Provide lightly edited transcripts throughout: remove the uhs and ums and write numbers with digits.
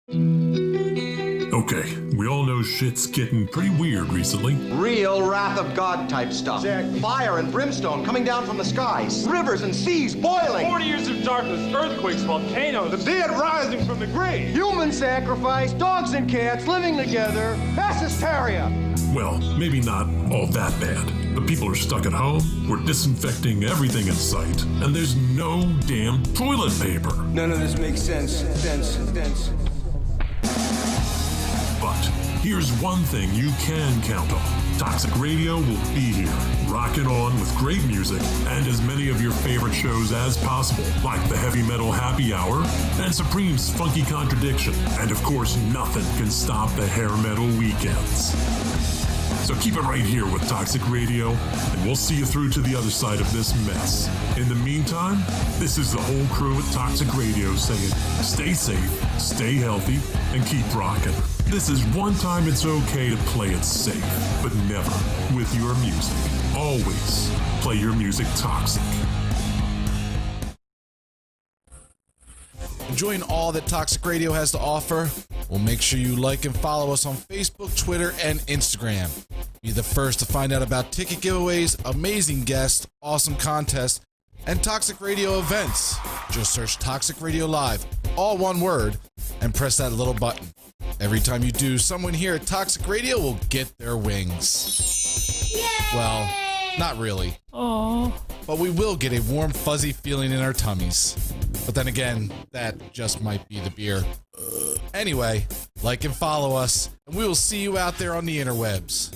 Okay, we all know shit's getting pretty weird recently. Real wrath of God type stuff. Exactly. Fire and brimstone coming down from the skies. Rivers and seas boiling. 40 years of darkness, earthquakes, volcanoes, the dead rising from the grave. Human sacrifice, dogs and cats living together, mass hysteria. Well, maybe not all that bad, but people are stuck at home, we're disinfecting everything in sight, and there's no damn toilet paper. None of this makes sense. But here's one thing you can count on. Toxic Radio will be here, rocking on with great music and as many of your favorite shows as possible, like the Heavy Metal Happy Hour and Supreme's Funky Contradiction. And of course, nothing can stop the hair metal weekends. So keep it right here with Toxic Radio, and we'll see you through to the other side of this mess. In the meantime, this is the whole crew at Toxic Radio saying, stay safe, stay healthy, and keep rocking. This is one time it's okay to play it safe, but never with your music. Always play your music toxic. Enjoying all that Toxic Radio has to offer? Well, make sure you like and follow us on Facebook, Twitter, and Instagram. Be the first to find out about ticket giveaways, amazing guests, awesome contests, and Toxic Radio events. Just search Toxic Radio Live, all one word, and press that little button. Every time you do, someone here at Toxic Radio will get their wings. Yay! Well, not really. Aww. But we will get a warm, fuzzy feeling in our tummies. But then again, that just might be the beer. Anyway, like and follow us, and we will see you out there on the interwebs.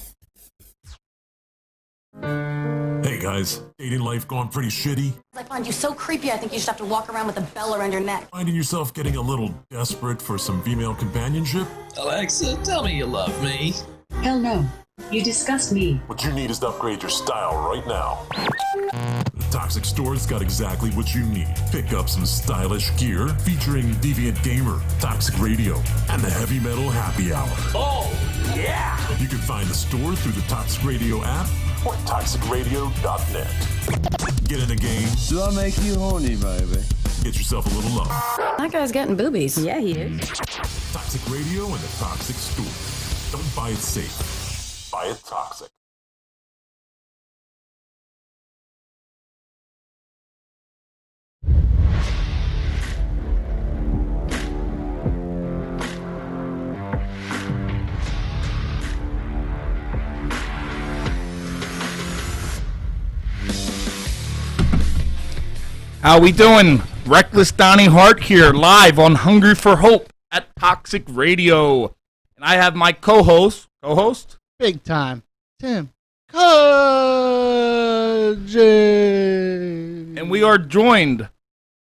Hey guys, dating life going pretty shitty? I find you so creepy, I think you should have to walk around with a bell around your neck. Finding yourself getting a little desperate for some female companionship? Alexa, tell me you love me. Hell no. You disgust me. What you need is to upgrade your style right now. The Toxic Store's got exactly what you need. Pick up some stylish gear featuring Deviant Gamer, Toxic Radio, and the Heavy Metal Happy Hour. Oh, yeah! You can find the store through the Toxic Radio app or toxicradio.net. Get in the game. Do I make you horny, baby? Get yourself a little love. That guy's getting boobies. Yeah, he is. Toxic Radio and the Toxic Store. Don't buy it safe. Buy it toxic. How we doing? Reckless Donnie Hart here, live on Hungry for Hope at Toxic Radio. And I have my co-host, big time, Tim Kudge. And we are joined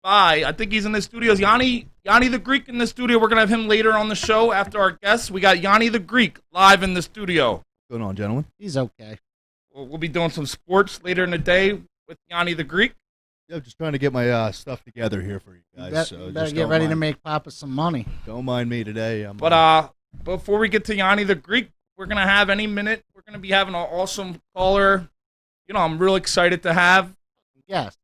by, I think he's in the studios, Yanni the Greek in the studio. We're going to have him later on the show after our guests. We got Yanni the Greek live in the studio. What's going on, gentlemen? He's okay. We'll be doing some sports later in the day with Yanni the Greek. Yeah, just trying to get my stuff together here for you guys. You better get ready to make Papa some money. Don't mind me today. But before we get to Yanni the Greek, we're going to have any minute. We're going to be having an awesome caller. You know, I'm real excited to have. Yes.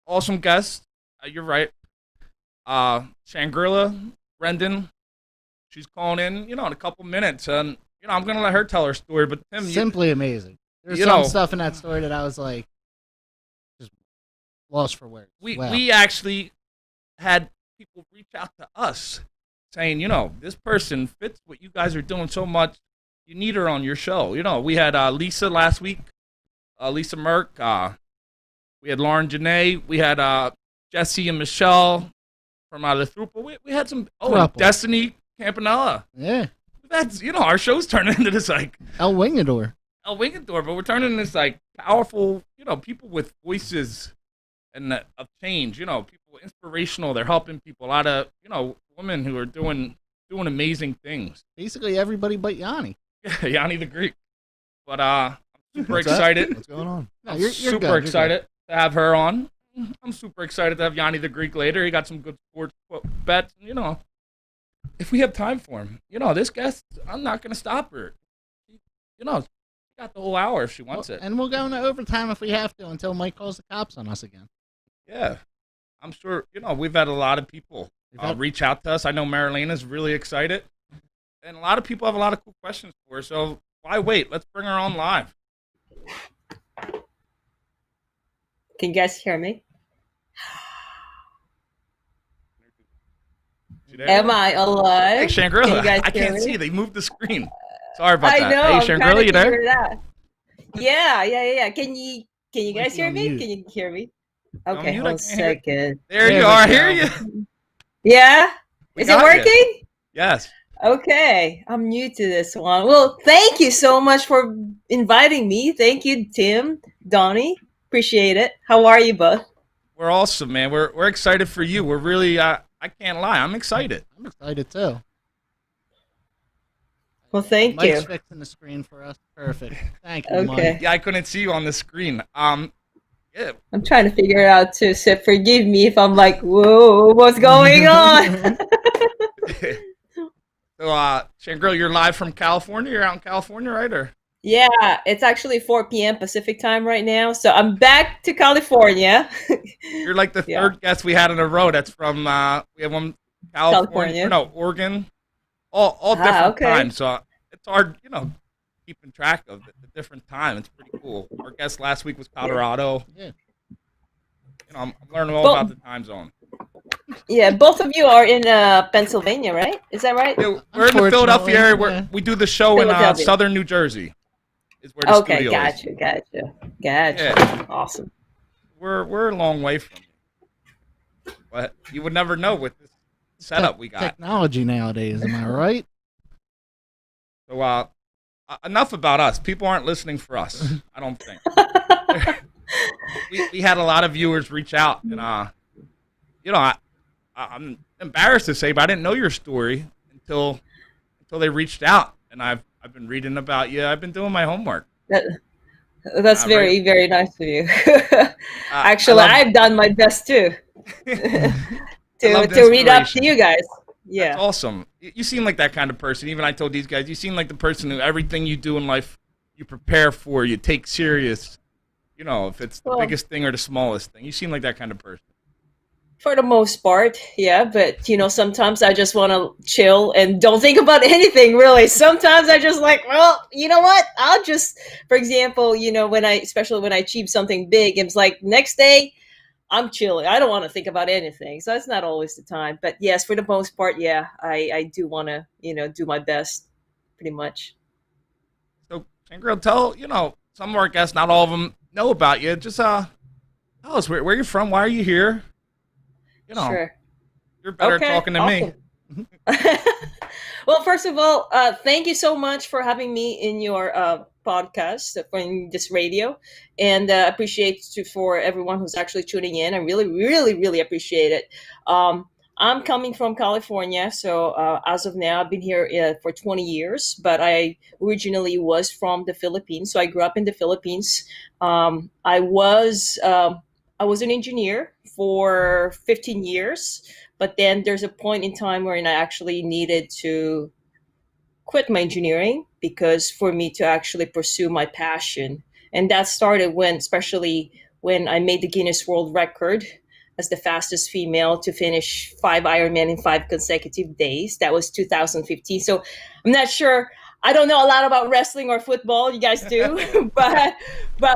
Awesome guest. You're right. Shangrila Rendon. She's calling in, in a couple minutes. And, I'm going to let her tell her story. But Tim, simply amazing. There's some stuff in that story that I was like, just lost for words. We actually had people reach out to us saying, this person fits what you guys are doing so much. You need her on your show. We had Lisa last week, Lisa Merck. We had Lauren Janae. We had Jesse and Michelle from the Thruple. We had some, and Destiny Campanella. Yeah. That's, our show's turning into this, like... El Wingador, but we're turning into this, like, powerful, people with voices and of change, people inspirational. They're helping people. A lot of, women who are doing amazing things. Basically everybody but Yanni. Yeah, Yanni the Greek. But I'm super excited. What's going on? No, you're super excited to have her on. I'm super excited to have Yanni the Greek later. He got some good sports bets. If we have time for him, this guest, I'm not going to stop her. She got the whole hour if she wants it. And we'll go into overtime if we have to until Mike calls the cops on us again. Yeah. I'm sure, we've had a lot of people reach out to us. I know Marilyn really excited. And a lot of people have a lot of cool questions for her. So why wait? Let's bring her on live. Can you guys hear me? Am I alive? Hey, Shangrila, I can't see. They moved the screen. Sorry about that. know. Hey, Shangrila, you there? Yeah. Can you guys hear me? Can you hear me? Okay, hold a second. There you are. I hear you. Yeah? Is it working? Yes. Okay. I'm new to this one. Well, thank you so much for inviting me. Thank you, Tim, Donnie. Appreciate it. How are you both? We're awesome, man. We're excited for you. We're really, I can't lie. I'm excited. I'm excited, too. Well, thank you. Mike's fixing the screen for us. Perfect. Thank you, Okay. Mike. Yeah, I couldn't see you on the screen. Yeah. I'm trying to figure it out too, so forgive me if I'm like, whoa, what's going on? So, Shangrila, you're live from California? You're out in California, right? Or Yeah, it's actually 4 p.m. Pacific time right now, so I'm back to California. You're like the third guest we had in a row that's from, we have one California. No, Oregon. All different times, so it's hard, keeping track of the different time. It's pretty cool. Our guest last week was Colorado. Yeah. I'm learning all about the time zone. Yeah, both of you are in Pennsylvania, right? Is that right? Yeah, we're in the Philadelphia area where we do the show in southern New Jersey. Is where the studio is. Gotcha. Yeah. Awesome. We're a long way from you. But you would never know with this setup we got. Technology nowadays, am I right? So, enough about us. People aren't listening for us, I don't think. we had a lot of viewers reach out, and I'm embarrassed to say, but I didn't know your story until they reached out, and I've been reading about you. I've been doing my homework. That's very, very nice of you. Actually, I've done my best too to read up to you guys. Yeah, that's awesome. You seem like that kind of person. Even I told these guys, you seem like the person who everything you do in life, you prepare for, you take serious. If it's the biggest thing or the smallest thing, you seem like that kind of person. For the most part, yeah. But sometimes I just want to chill and don't think about anything really. Sometimes I just like, well, you know what? I'll just, for example, especially when I achieve something big, it's like next day, I'm chilling. I don't want to think about anything. So that's not always the time. But yes, for the most part, yeah, I do want to, do my best pretty much. So, Shangrila, tell, some of our guests, not all of them know about you. Just tell us where you're from. Why are you here? Sure. You're better at talking than me. Well, first of all, thank you so much for having me in your podcast, in this radio, and appreciate for everyone who's actually tuning in. I really, really, really appreciate it. I'm coming from California, so as of now, I've been here for 20 years, but I originally was from the Philippines, so I grew up in the Philippines. I was an engineer for 15 years, but then there's a point in time where I actually needed to quit my engineering because for me to actually pursue my passion. And that started especially when I made the Guinness World Record as the fastest female to finish 5 Ironman in 5 consecutive days. That was 2015. So I'm not sure. I don't know a lot about wrestling or football. You guys do, but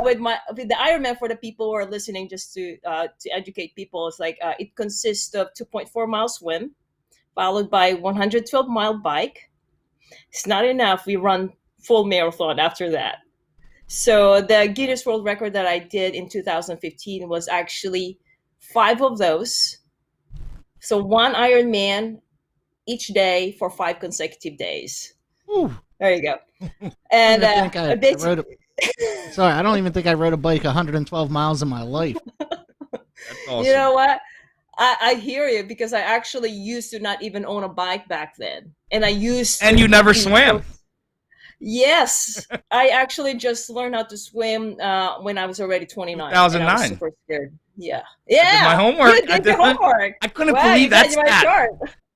with the Ironman, for the people who are listening, just to educate people, it's like it consists of 2.4 mile swim, followed by 112-mile bike. It's not enough. We run full marathon after that. So the Guinness World Record that I did in 2015 was actually 5 of those. So 1 Ironman each day for 5 consecutive days. Ooh. There you go. And I don't even think I rode a bike 112 miles in my life. That's awesome. You know what? I hear you because I actually used to not even own a bike back then. And you never swam. Yes. I actually just learned how to swim when I was already 29. 2009. I was super scared. Yeah. Yeah. I did my homework. You did your homework. I couldn't believe that stat.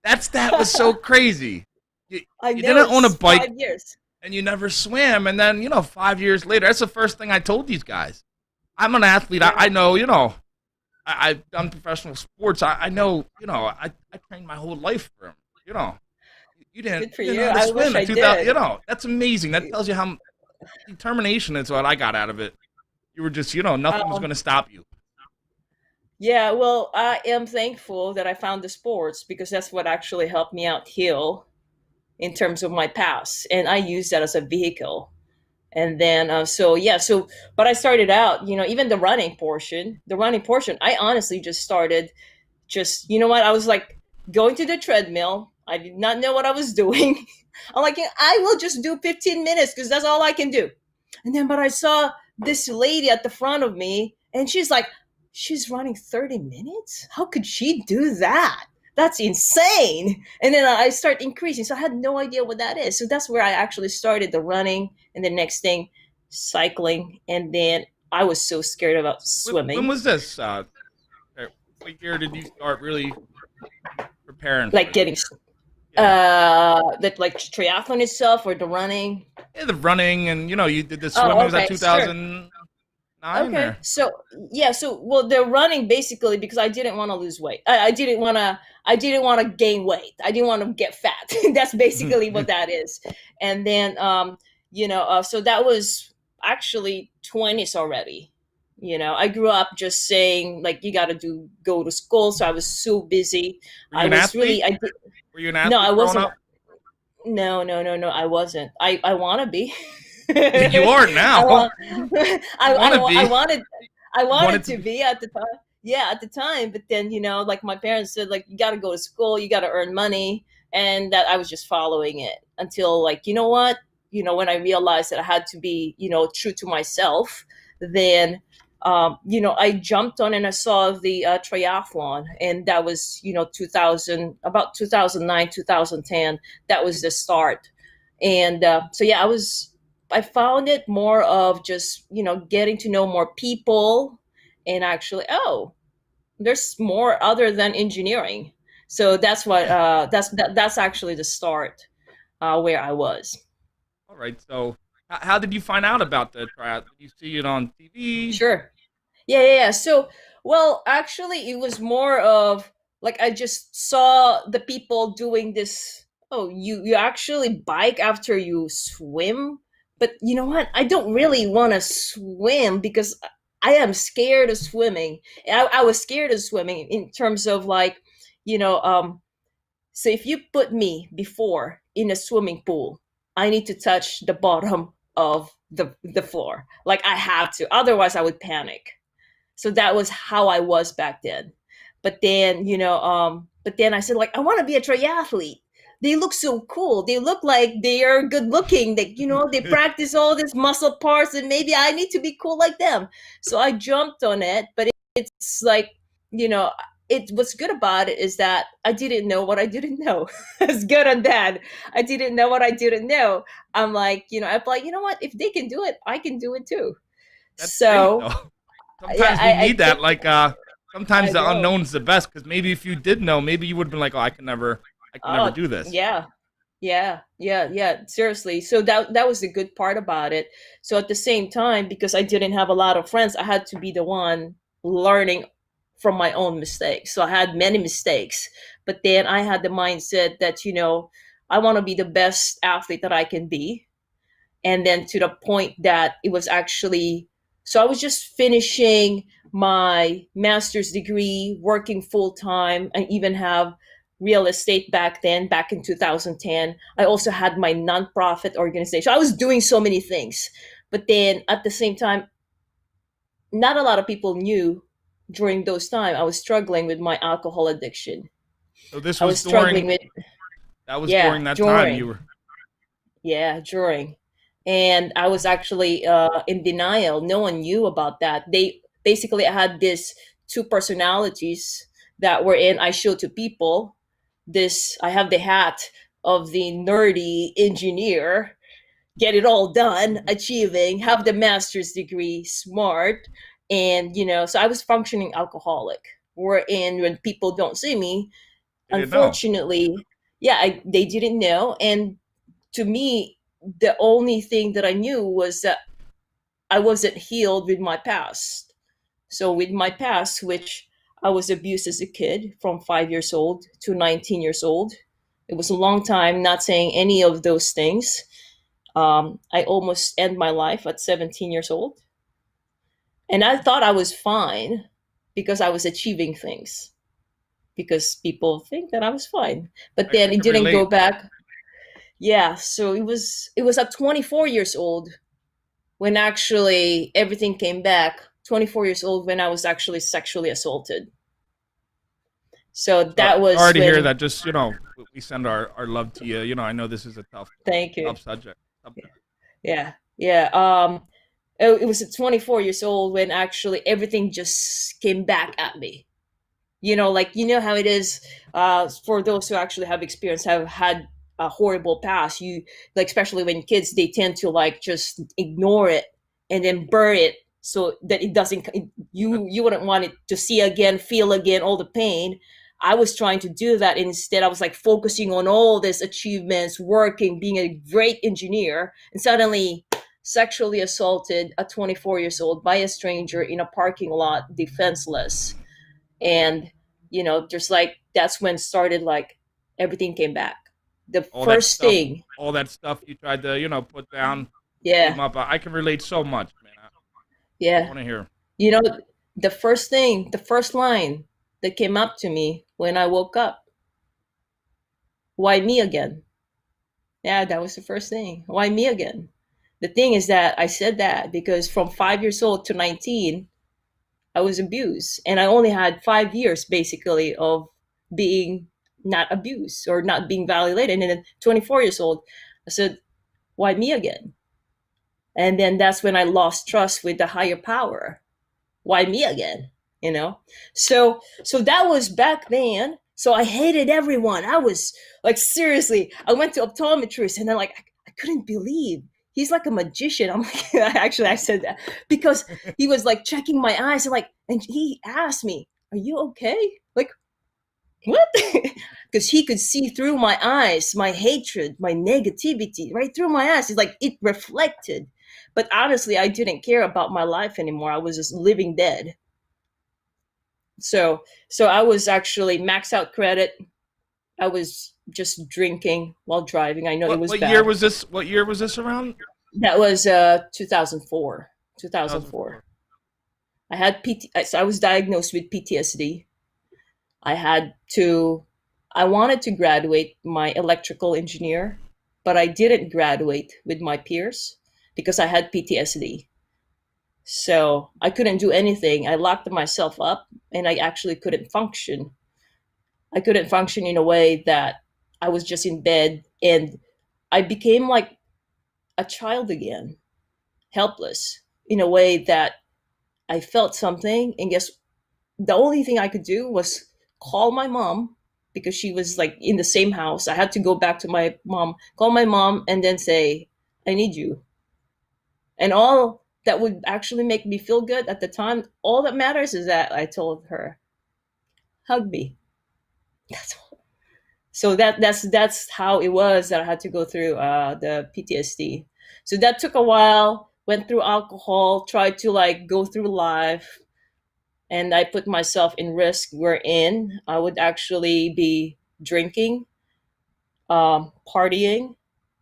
That stat was so crazy. You didn't own a bike, 5 years. and you never swam, and then 5 years later, that's the first thing I told these guys. I'm an athlete. I know, I've done professional sports. I know, I trained my whole life for them. You didn't. Good for you you. didn't know how to I wish swim I in 2000. did. That's amazing. That tells you how determination is what I got out of it. You were just, nothing was going to stop you. Yeah, well, I am thankful that I found the sports because that's what actually helped me out heal in terms of my past, and I use that as a vehicle. And then, but I started out, even the running portion, I honestly just started, I was like going to the treadmill. I did not know what I was doing. I'm like, I will just do 15 minutes because that's all I can do. And then, but I saw this lady at the front of me, and she's running 30 minutes? How could she do that? That's insane. And then I start increasing. So I had no idea what that is. So that's where I actually started the running. And the next thing, cycling. And then I was so scared about swimming. When was this? What year did you start really preparing? Like getting, like triathlon itself or the running? Yeah, the running and, you did the swimming. Was that 2009? Okay. So the running basically because I didn't want to lose weight. I didn't want to gain weight. I didn't want to get fat. That's basically what that is. And then so that was actually 20s already. I grew up just saying like you got to go to school. So I was so busy. Were you an athlete? Were you an athlete? No, I wasn't. Up? No, I wasn't. I want to be. You are now. I wanted to be at the time. Yeah, at the time. But then, like my parents said, like, you got to go to school, you got to earn money. And that I was just following it until like, when I realized that I had to be, true to myself, then, I jumped on and I saw the triathlon, and that was, about 2009, 2010, that was the start. And I found it more of just, getting to know more people and actually, there's more other than engineering. So that's what, that's actually the start where I was. All right. So how did you find out about the tryout? Did you see it on TV? Sure. Yeah. So, well, actually it was more of like, I just saw the people doing this. Oh, you actually bike after you swim? But you know what? I don't really want to swim because I am scared of swimming. I was scared of swimming in terms of like, so if you put me before in a swimming pool, I need to touch the bottom of the floor. Like I have to, otherwise I would panic. So that was how I was back then. But then, I said like, I want to be a triathlete. They look so cool. They look like they are good looking. They, they practice all these muscle parts and maybe I need to be cool like them. So I jumped on it, but it's like, what's good about it is that I didn't know what I didn't know. It's good and bad. I didn't know what I didn't know. I'm like, I'm like, you know what? If they can do it, I can do it too. That's so great, sometimes we need that. Like, sometimes the unknown's the best because maybe if you did know, maybe you would have been like, oh, I can never do this. Yeah. Seriously. So that was the good part about it. So at the same time, because I didn't have a lot of friends, I had to be the one learning from my own mistakes. So I had many mistakes, but then I had the mindset that, I want to be the best athlete that I can be. And then to the point that it was actually, so I was just finishing my master's degree, working full time, and even have real estate back then, back in 2010. I also had my nonprofit organization. I was doing so many things, but then at the same time, not a lot of people knew during those times I was struggling with my alcohol addiction. So this was during that time you were. Yeah, during. And I was actually in denial. No one knew about that. I had this two personalities that were in, I show to people I have the hat of the nerdy engineer, get it all done, achieving, have the master's degree, smart. And, so I was functioning alcoholic. Wherein when people don't see me, unfortunately, they didn't know. And to me, the only thing that I knew was that I wasn't healed with my past. So with my past, which I was abused as a kid from 5 years old to 19 years old. It was a long time not saying any of those things. I almost end my life at 17 years old. And I thought I was fine because I was achieving things, because people think that I was fine. But then it didn't go back. Yeah, so it was at 24 years old when actually everything came back. 24 years old when I was actually sexually assaulted. So that was sorry to hear that. Just, we send our love to you. I know this is a tough subject. Yeah. It was at 24 years old when actually everything just came back at me. Like, how it is for those who actually have had a horrible past. You, like, especially when kids, they tend to like just ignore it and then bury it so that it doesn't, you wouldn't want it to see again, feel again, all the pain. I was trying to do that. Instead, I was like focusing on all these achievements, working, being a great engineer, and suddenly sexually assaulted at 24 years old by a stranger in a parking lot, defenseless. And, just like, that's when started, like, everything came back. The first thing. All that stuff you tried to, put down. Yeah. Up. I can relate so much, man. Yeah. I want to hear. The first thing, the first line that came up to me when I woke up. Why me again? Yeah, that was the first thing. Why me again? The thing is that I said that because from 5 years old to 19, I was abused. And I only had 5 years basically of being not abused or not being violated. And then at 24 years old, I said, why me again? And then that's when I lost trust with the higher power. Why me again? So that was back then. So I hated everyone. I was like, seriously, I went to optometrist and then like, I couldn't believe he's like a magician. I'm like, actually, I said that because he was like checking my eyes and he asked me, are you okay? Like, what? Because he could see through my eyes, my hatred, my negativity right through my eyes. It's like it reflected. But honestly, I didn't care about my life anymore. I was just living dead. So I was actually maxed out credit. I was just drinking while driving. I know it was bad. What year was this around? That was 2004. 2004. I had I was diagnosed with PTSD. I wanted to graduate my electrical engineer, but I didn't graduate with my peers because I had PTSD. So I couldn't do anything. I locked myself up and I actually couldn't function. I couldn't function in a way that I was just in bed, and I became like a child again, helpless in a way that I felt something. And guess the only thing I could do was call my mom because she was like in the same house. I had to go back to my mom, call my mom, and then say, I need you. And all that would actually make me feel good at the time, all that matters is that I told her, hug me. That's all. So that's how it was that I had to go through the PTSD. So that took a while, went through alcohol, tried to like go through life, and I put myself in risk wherein I would actually be drinking, partying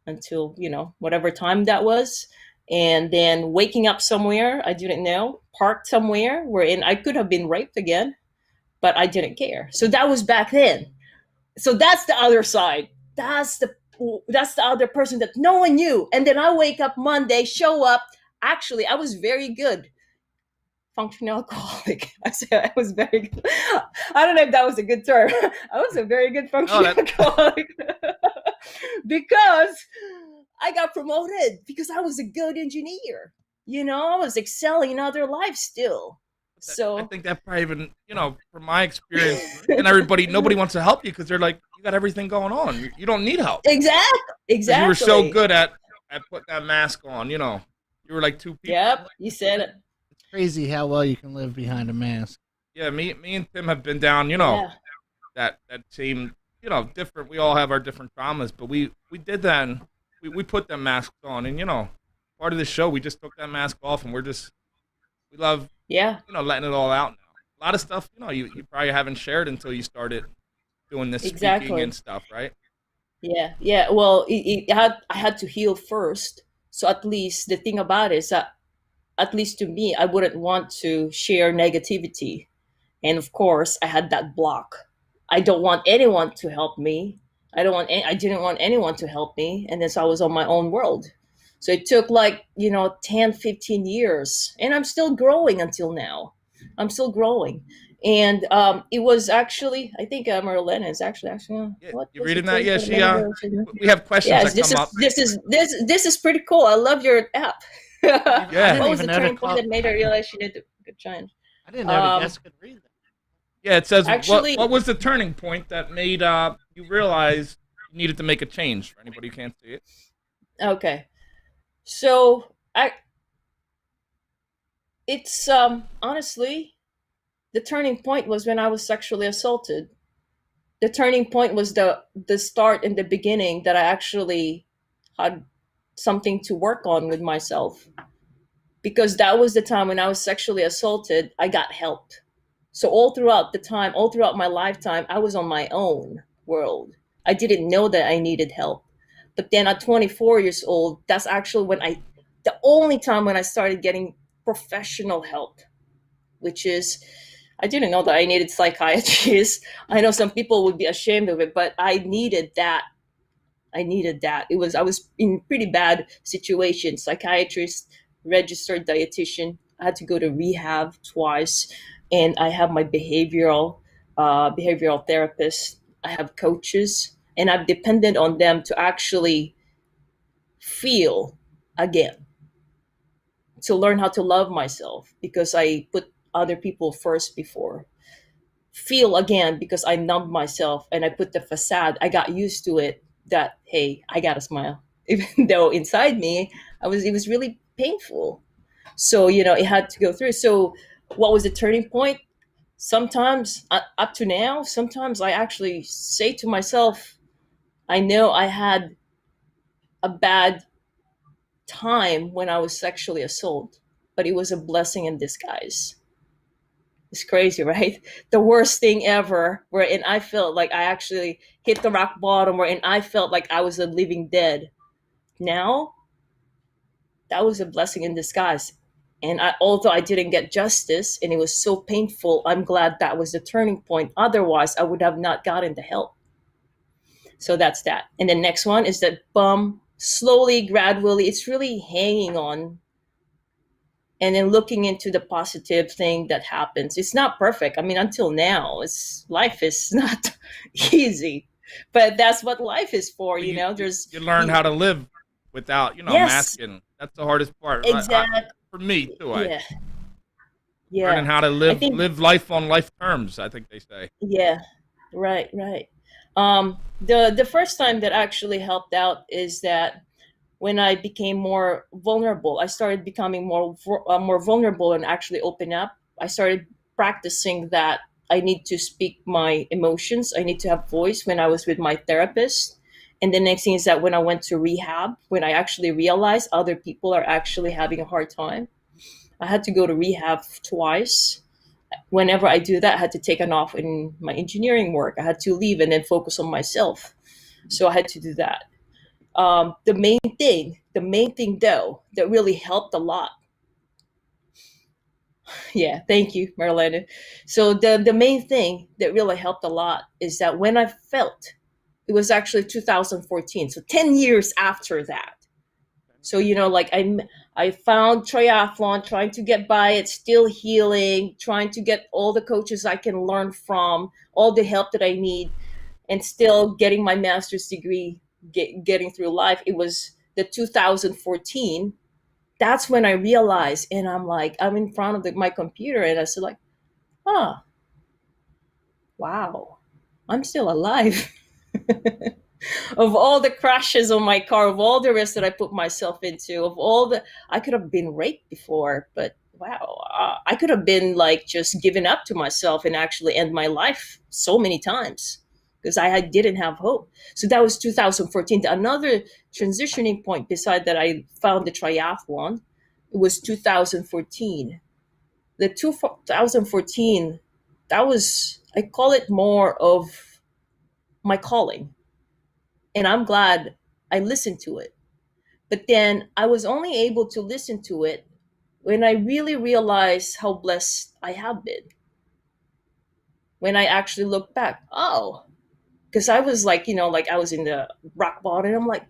until, whatever time that was. And then waking up somewhere I didn't know, parked somewhere wherein I could have been raped again, but I didn't care. So that was back then. So that's the other side. That's the other person that no one knew. And then I wake up Monday, show up. Actually, I was very good. Functional alcoholic. I said I was very good. I don't know if that was a good term. I was a very good functional alcoholic because I got promoted because I was a good engineer. I was excelling in other lives still. So I think that probably even, from my experience, and nobody wants to help you because they're like, you got everything going on. You don't need help. Exactly. You were so good at putting that mask on. You were like two people. Yep, you said it. It's crazy how well you can live behind a mask. Yeah, me and Tim have been down, that same, different. We all have our different traumas, but we did that and we put them masks on. And, part of the show, we just took that mask off and we love, letting it all out now. a lot of stuff, you probably haven't shared until you started doing this speaking Exactly. and stuff, right? Yeah. Well, I had to heal first. So at least the thing about it is that, at least to me, I wouldn't want to share negativity. And of course, I had that block. I don't want anyone to help me. I didn't want anyone to help me. And then so I was on my own world. So it took like, 10, 15 years. And I'm still growing until now. I'm still growing. And it was actually, I think Marlena is actually what You was reading the that? thing Yeah, for the she. We have questions Yes, that come up. this is pretty cool. I love your app. Yeah. What was the turning point that made her realize she needed a good change? I didn't know the guests could read that. Yeah, it says, Actually- what was the turning point that made you realize you needed to make a change? For anybody who can't see it. Okay, so it's honestly, the turning point was when I was sexually assaulted. The turning point was the start in the beginning that I actually had something to work on with myself, because that was the time when I was sexually assaulted. I got help. So all throughout my lifetime, I was on my own world. I didn't know that I needed help. But then at 24 years old, that's actually the only time when I started getting professional help, which is, I didn't know that I needed psychiatrists. I know some people would be ashamed of it, but I needed that. I was in pretty bad situations. Psychiatrist, registered dietitian. I had to go to rehab twice, and I have my behavioral therapist. I have coaches, and I've depended on them to actually feel again, to learn how to love myself, because I put other people first before. Feel again, because I numbed myself and I put the facade. I got used to it that, hey, I gotta smile. Even though inside me, it was really painful. So, it had to go through. So what was the turning point? Sometimes, up to now, sometimes I actually say to myself, I know I had a bad time when I was sexually assaulted, but it was a blessing in disguise. It's crazy, right? The worst thing ever, wherein I felt like I actually hit the rock bottom, wherein I felt like I was a living dead. Now, that was a blessing in disguise. And although I didn't get justice and it was so painful, I'm glad that was the turning point. Otherwise, I would have not gotten the help. So that's that. And the next one is that slowly, gradually, it's really hanging on and then looking into the positive thing that happens. It's not perfect. I mean, until now, life is not easy, but that's what life is for. You learn how to live without, Yes. masking. That's the hardest part. Exactly. For me too. Yeah. Learning how to live life on life terms, I think they say. Yeah. Right. The first time that actually helped out is that when I became more vulnerable, I started becoming more vulnerable and actually open up. I started practicing that I need to speak my emotions. I need to have voice when I was with my therapist. And the next thing is that when I went to rehab, when I actually realized other people are actually having a hard time, I had to go to rehab twice. Whenever I do that, I had to take an off in my engineering work. I had to leave and then focus on myself. So I had to do that. The main thing though, that really helped a lot. Yeah, thank you, Marlena. So the main thing that really helped a lot is that when I felt, it was actually 2014, so 10 years after that. So, I found triathlon, trying to get by it, still healing, trying to get all the coaches I can learn from, all the help that I need, and still getting my master's degree, getting through life. It was the 2014. That's when I realized, and I'm in front of my computer, and I said wow, I'm still alive. Of all the crashes on my car, of all the risks that I put myself into, I could have been raped before, but wow, I could have been just giving up to myself and actually end my life so many times because I didn't have hope. So that was 2014. Another transitioning point beside that, I found the triathlon. It was 2014. The 2014 I call it more of my calling. And I'm glad I listened to it. But then I was only able to listen to it when I really realized how blessed I have been. When I actually look back, oh, because I was like, like I was in the rock bottom, and I'm like,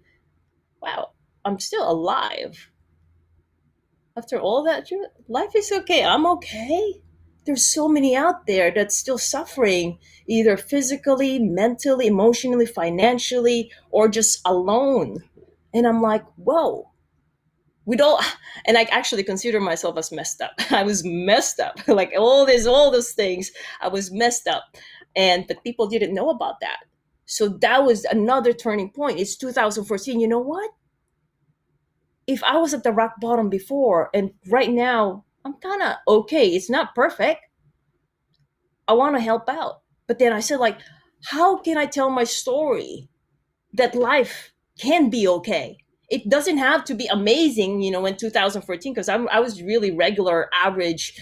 wow, I'm still alive. After all that, life is okay. I'm okay. There's so many out there that's still suffering, either physically, mentally, emotionally, financially, or just alone. And I'm like, whoa, we don't. And I actually consider myself as messed up. I was messed up. Like all those things, I was messed up. But people didn't know about that. So that was another turning point. It's 2014. You know what? If I was at the rock bottom before, and right now I'm kind of okay, it's not perfect. I want to help out. But then I said, like, how can I tell my story that life can be okay? It doesn't have to be amazing, in 2014, because I was really regular, average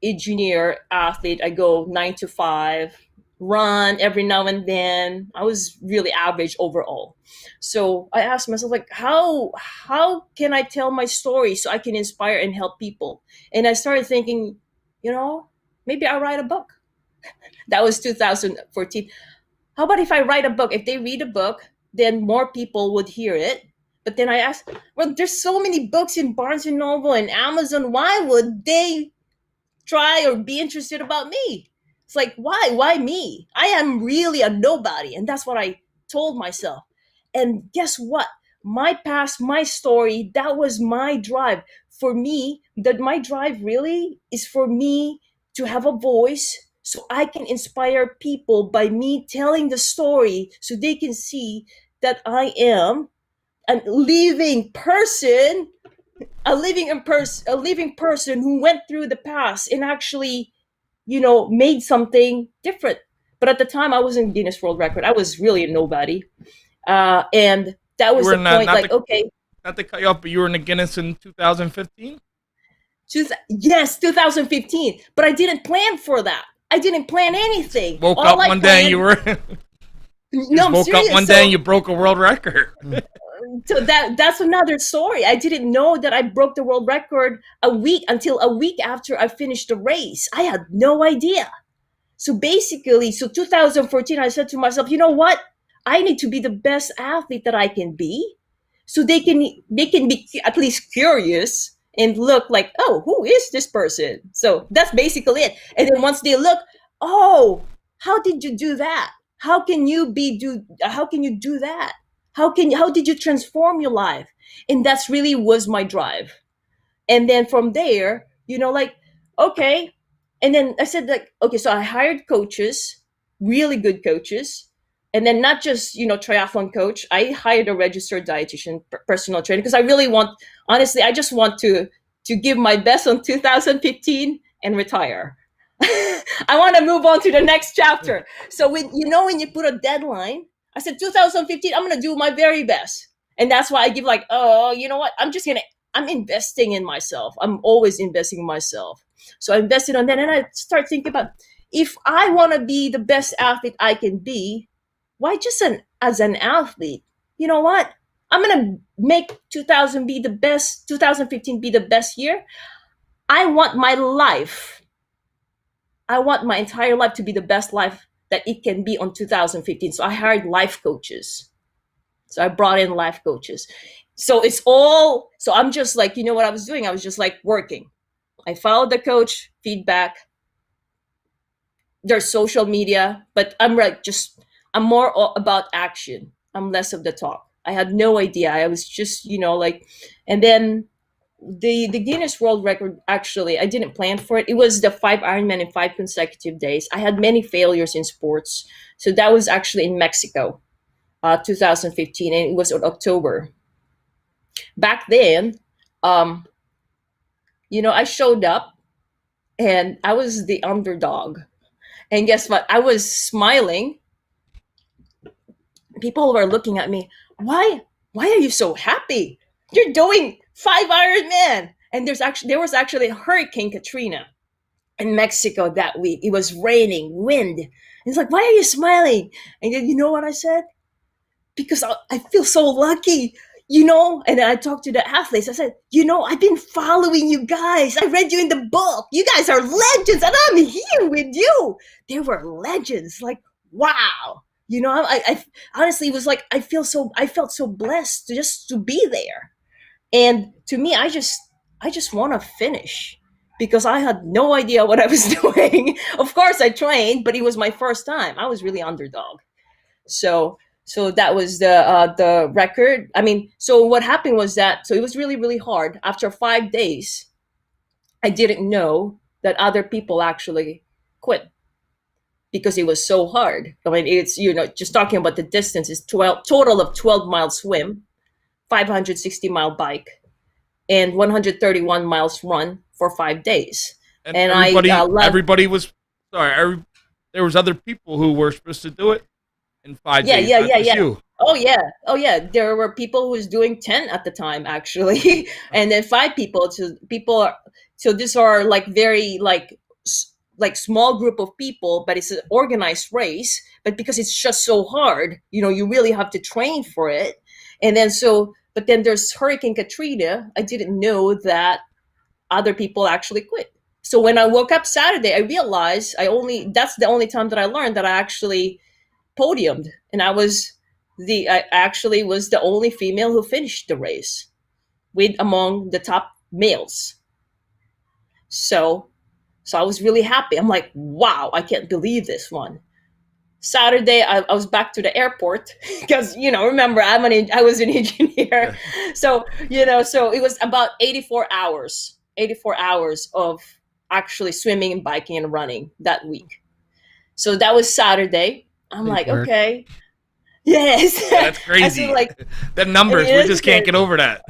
engineer athlete. I go 9 to 5, run every now and then. I was really average overall. So I asked myself, like, how can I tell my story so I can inspire and help people? And I started thinking, maybe I'll write a book. That was 2014. How about if I write a book? If they read a book, then more people would hear it. But then I asked, well, there's so many books in Barnes and Noble and Amazon. Why would they try or be interested about me? It's like, why me? I am really a nobody. And that's what I told myself. And guess what? My past, my story, that was my drive. For me, that my drive really is for me to have a voice so I can inspire people by me telling the story so they can see that I am a living person who went through the past and actually, made something different. But at the time, I was in Guinness World Record. I was really a nobody. And that was the point, okay. Not to cut you off, but you were in the Guinness in 2015? Yes, 2015. But I didn't plan for that. I didn't plan anything. Woke up one day and you were... No, I'm woke serious. up one day and you broke a world record. So that's another story. I didn't know that I broke the world record until a week after I finished the race. I had no idea. So basically, 2014, I said to myself, you know what? I need to be the best athlete that I can be, so they can be at least curious and look like, oh, who is this person? So that's basically it. And then once they look, oh, how did you do that? How can you do that? How did you transform your life? And that's really was my drive. And then from there, okay. And then I said, like, okay, so I hired coaches, really good coaches. And then not just, triathlon coach. I hired a registered dietitian, personal trainer, because I just want to give my best on 2015 and retire. I want to move on to the next chapter. So when you put a deadline, I said 2015, I'm going to do my very best. And that's why I give like, oh, you know what? I'm investing in myself. I'm always investing in myself. So I invested on that. And I start thinking about, if I want to be the best athlete I can be, why just as an athlete? You know what? I'm going to make 2015 be the best year. I want my entire life to be the best life that it can be on 2015. So I hired life coaches. So I brought in life coaches. So I'm just like, what I was doing? I was just like working. I followed the coach feedback. There's social media, but I'm more about action. I'm less of the talk. I had no idea. I was just, and then the Guinness World Record, actually, I didn't plan for it. It was the 5 Ironman in 5 consecutive days. I had many failures in sports. So that was actually in Mexico, 2015, and it was in October. Back then, I showed up and I was the underdog. And guess what? I was smiling. People were looking at me. Why are you so happy? You're doing 5 Ironman. And there was actually Hurricane Katrina. in Mexico that week. It was raining, wind. And it's like, why are you smiling? And then, you know what I said? Because I feel so lucky, and I talked to the athletes. I said, I've been following you guys. I read you in the book. You guys are legends, and I'm here with you. They were legends. Like, wow. I honestly was like, I felt so blessed to be there. And to me, I just want to finish because I had no idea what I was doing. Of course, I trained, but it was my first time. I was really underdog. So that was the record. I mean, so what happened was that, so it was really, really hard. After 5 days, I didn't know that other people actually quit because it was so hard. I mean, it's, just talking about the distance is total of 12-mile swim, 560-mile bike, and 131 miles run for 5 days. And everybody was, sorry, there was other people who were supposed to do it in 5 days. Yeah. You. Oh yeah. There were people who was doing 10 at the time actually, and then 5 people. So these are like very like small group of people, but it's an organized race. But because it's just so hard, you really have to train for it. And then but then there's Hurricane Katrina. I didn't know that other people actually quit. So when I woke up Saturday, I realized that's the only time that I learned that I actually podiumed, and I actually was the only female who finished the race among the top males. So I was really happy. I'm like, wow, I can't believe this one. Saturday, I was back to the airport because, remember, I was an engineer. So it was about 84 hours of actually swimming and biking and running that week. So that was Saturday. I'm like, okay. Yes. Yeah, that's crazy. The numbers, we just can't get over that.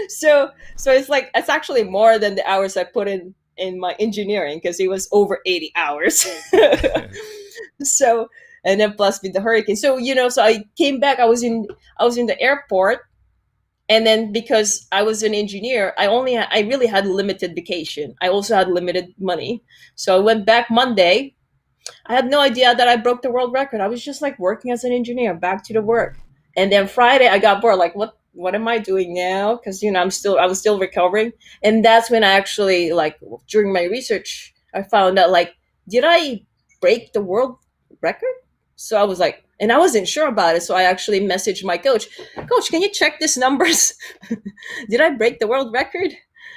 So it's like, it's actually more than the hours I put in my engineering because it was over 80 hours. So, and then plus with the hurricane. So, so I came back, I was in the airport. And then because I was an engineer, I really had limited vacation. I also had limited money. So I went back Monday. I had no idea that I broke the world record. I was just like working as an engineer, back to the work. And then Friday I got bored. Like, what am I doing now? Because I was still recovering. And that's when I actually, like, during my research, I found out, like, did I break the world record? So I was like, and I wasn't sure about it. So I actually messaged my coach. Coach, can you check these numbers? Did I break the world record?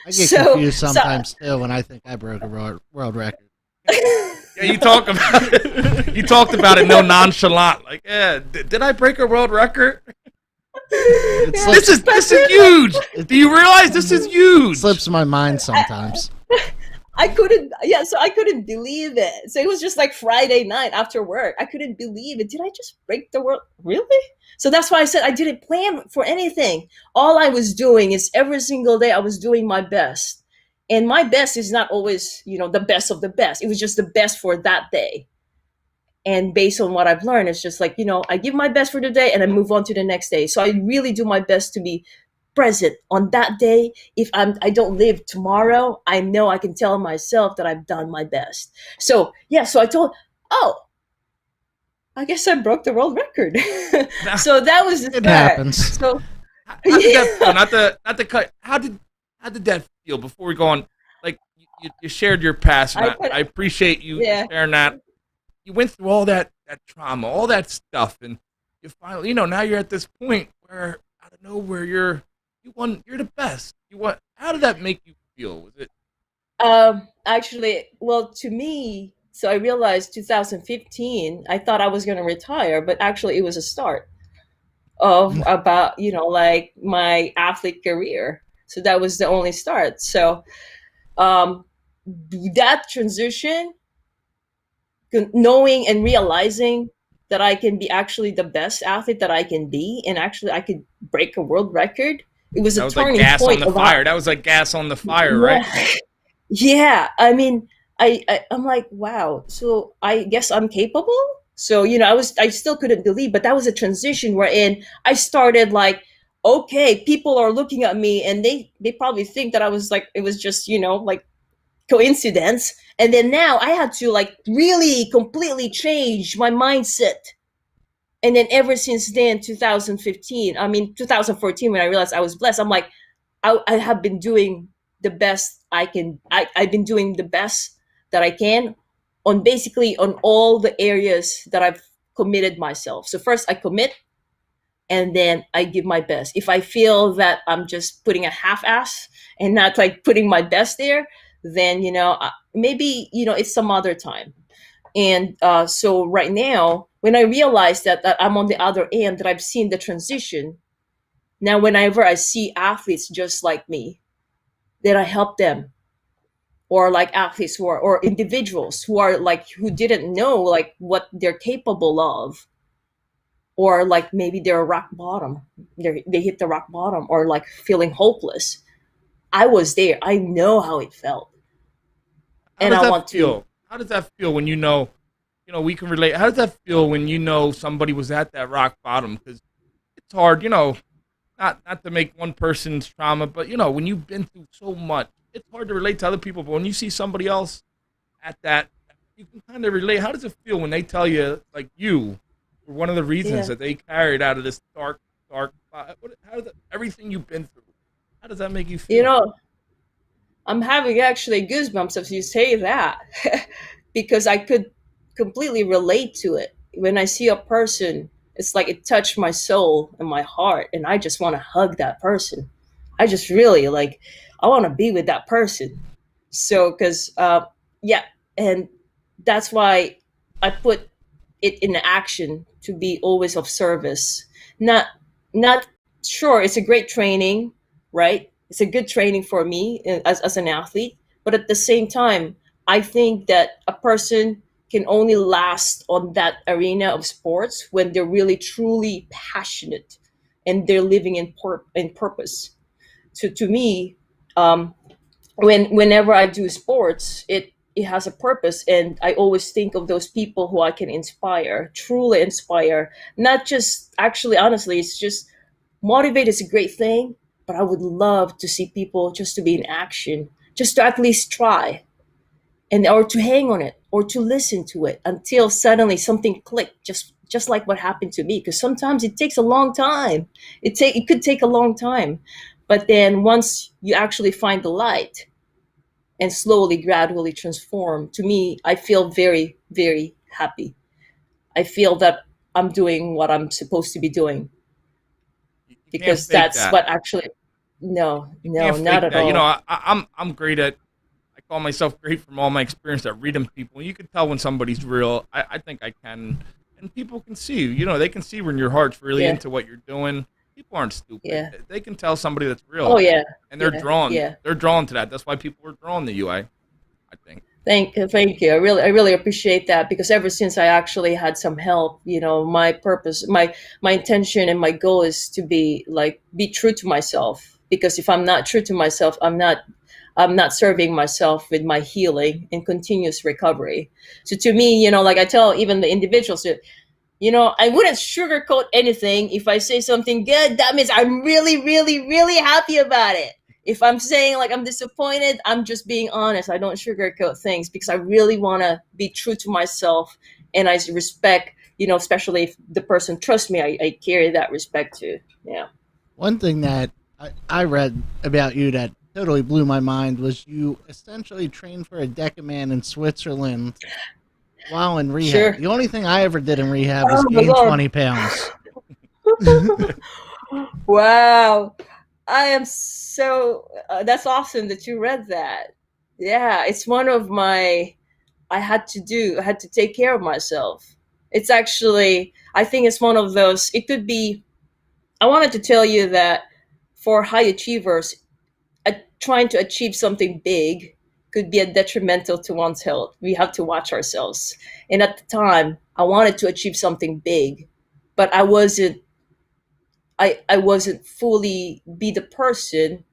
I get confused sometimes still when I think I broke a world record. Yeah, you talked about it no nonchalant. Like, yeah, did I break a world record? This is huge. Do you realize this is huge? It slips my mind sometimes. I couldn't believe it. So it was just like Friday night after work. I couldn't believe it. Did I just break the world? Really? So that's why I said I didn't plan for anything. All I was doing is every single day I was doing my best. And my best is not always, the best of the best. It was just the best for that day. And based on what I've learned, it's just like, I give my best for the day and I move on to the next day. So I really do my best to be present on that day. If I don't live tomorrow, I know I can tell myself that I've done my best. So so I told, I guess I broke the world record. So that was the it happens. So how did that feel? Not to cut. How did that feel before we go on? Like, you shared your past, and I appreciate you sharing that. You went through all that trauma, all that stuff, and you finally, now you're at this point where out of nowhere you're the best. How did that make you feel? Was it? Actually, well, to me, so I realized 2015, I thought I was going to retire, but actually it was a start of about, like my athlete career. So that was the only start. So that transition, knowing and realizing that I can be actually the best athlete that I can be, and actually I could break a world record. It was a turning point. That was like gas on the fire. That was like gas on the fire, right? Yeah. I mean, I'm like, wow. So I guess I'm capable. So, I still couldn't believe, but that was a transition wherein I started like, okay, people are looking at me and they probably think that I was like, it was just, like coincidence. And then now I had to like really completely change my mindset. And then ever since then, 2014, when I realized I was blessed, I'm like, I have been doing the best I can. I've been doing the best that I can on basically on all the areas that I've committed myself. So first I commit, and then I give my best. If I feel that I'm just putting a half-ass and not like putting my best there, then, maybe, it's some other time. And so right now, when I realize that I'm on the other end, that I've seen the transition, now whenever I see athletes just like me, that I help them, or like athletes or individuals who didn't know like what they're capable of, or like maybe they're rock bottom, they hit the rock bottom, or like feeling hopeless. I was there. I know how it felt. And I want to. How does that feel when we can relate? How does that feel when somebody was at that rock bottom? Because it's hard, not to make one person's trauma, but when you've been through so much, it's hard to relate to other people. But when you see somebody else at that, you can kind of relate. How does it feel when they tell you, like, you were one of the reasons that they carried out of this dark, everything you've been through? How does that make you feel? I'm having actually goosebumps if you say that, because I could completely relate to it. When I see a person, it's like it touched my soul and my heart, and I just want to hug that person. I just really I want to be with that person. So, because, and that's why I put it in action, to be always of service. Not sure, it's a great training, right? It's a good training for me as an athlete. But at the same time, I think that a person can only last on that arena of sports when they're really truly passionate and they're living in purpose. So to me, whenever I do sports, it has a purpose, and I always think of those people who I can inspire, truly inspire. Not just, actually, honestly, it's just motivate is a great thing, but I would love to see people just to be in action, just to at least try, or to hang on it, or to listen to it until suddenly something clicked, just like what happened to me. Because sometimes it takes a long time. It could take a long time, but then once you actually find the light and slowly, gradually transform, to me, I feel very, very happy. I feel that I'm doing what I'm supposed to be doing, because that's what actually. No, not at all. I'm great at. I call myself great from all my experience at reading people. You can tell when somebody's real. I think I can, and people can see. They can see when your heart's really into what you're doing. People aren't stupid. Yeah. They can tell somebody that's real. Oh yeah. And they're drawn. Yeah. They're drawn to that. That's why people are drawn to you. I think. Thank you. I really appreciate that, because ever since I actually had some help, my purpose, my intention, and my goal is to be true to myself. Because if I'm not true to myself, I'm not serving myself with my healing and continuous recovery. So to me, I tell even the individuals that, I wouldn't sugarcoat anything. If I say something good, that means I'm really, really, really happy about it. If I'm saying I'm disappointed, I'm just being honest. I don't sugarcoat things, because I really want to be true to myself. And I respect, especially if the person trusts me, I carry that respect too. Yeah. One thing that I read about you that totally blew my mind was you essentially trained for a Decaman in Switzerland while in rehab. Sure. The only thing I ever did in rehab was gain 20 pounds. Wow. I am so, that's awesome that you read that. Yeah, it's one of I had to take care of myself. It's actually, I think it's one of those, it could be, I wanted to tell you that for high achievers, trying to achieve something big could be a detrimental to one's health. We have to watch ourselves. And at the time, I wanted to achieve something big, but I wasn't fully be the person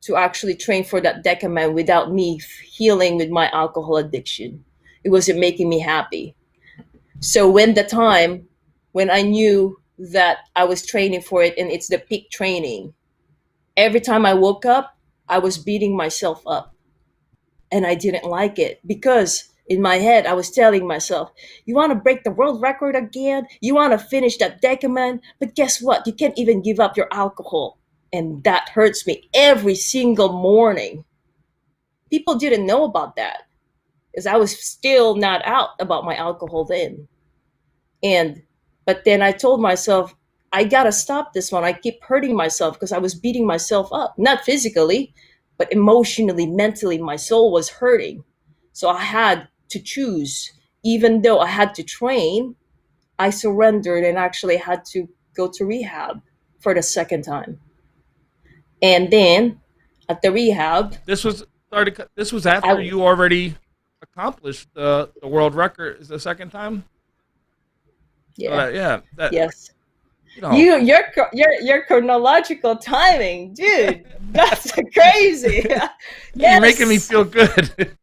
to actually train for that Decaman without me healing with my alcohol addiction. It wasn't making me happy. So when I knew that I was training for it and it's the peak training, every time I woke up, I was beating myself up. And I didn't like it because in my head, I was telling myself, you want to break the world record again? You want to finish that decaman? But guess what? You can't even give up your alcohol. And that hurts me every single morning. People didn't know about that because I was still not out about my alcohol then. But then I told myself, I got to stop this one. I keep hurting myself because I was beating myself up, not physically, but emotionally, mentally, my soul was hurting. So I had to choose. Even though I had to train, I surrendered and actually had to go to rehab for the second time. And then at the rehab, this was after you already accomplished the world record. Is the second time? Yeah. Yes. You know. Your chronological timing, dude. That's crazy. Yes. You're making me feel good.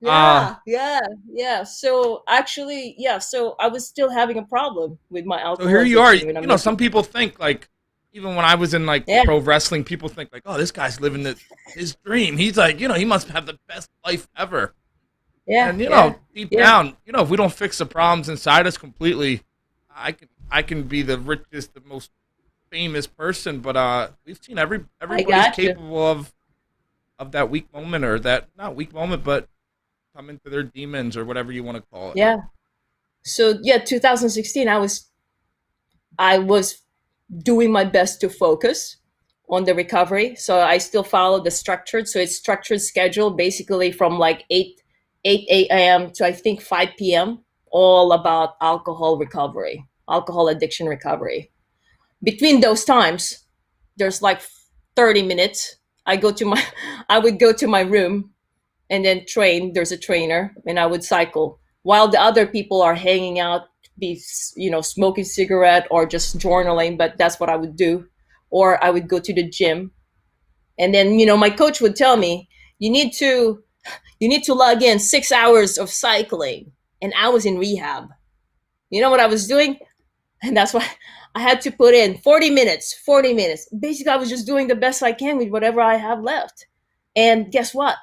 Yeah. So actually, so I was still having a problem with my alcohol. So here you are. You know, some people think like, even when I was in like pro wrestling, people think like, oh, this guy's living his dream. He's like, you know, he must have the best life ever. Yeah. And you know, deep down, you know, if we don't fix the problems inside us completely, I can be the richest, the most famous person, but we've seen everybody's capable of that weak moment, or that not weak moment, but come into their demons or whatever you want to call it. Yeah. So 2016, I was doing my best to focus on the recovery. So I still follow the structured. So it's structured schedule, basically from like 8 a.m. to I think 5 p.m. all about alcohol recovery, alcohol addiction recovery. Between those times, there's like 30 minutes. I would go to my room and then train. There's a trainer, and I would cycle while the other people are hanging out, smoking cigarette or just journaling. But that's what I would do. Or I would go to the gym, and then my coach would tell me, you need to log in 6 hours of cycling, and I was in rehab. You know what I was doing? And that's why I had to put in 40 minutes. Basically, I was just doing the best I can with whatever I have left. And guess what?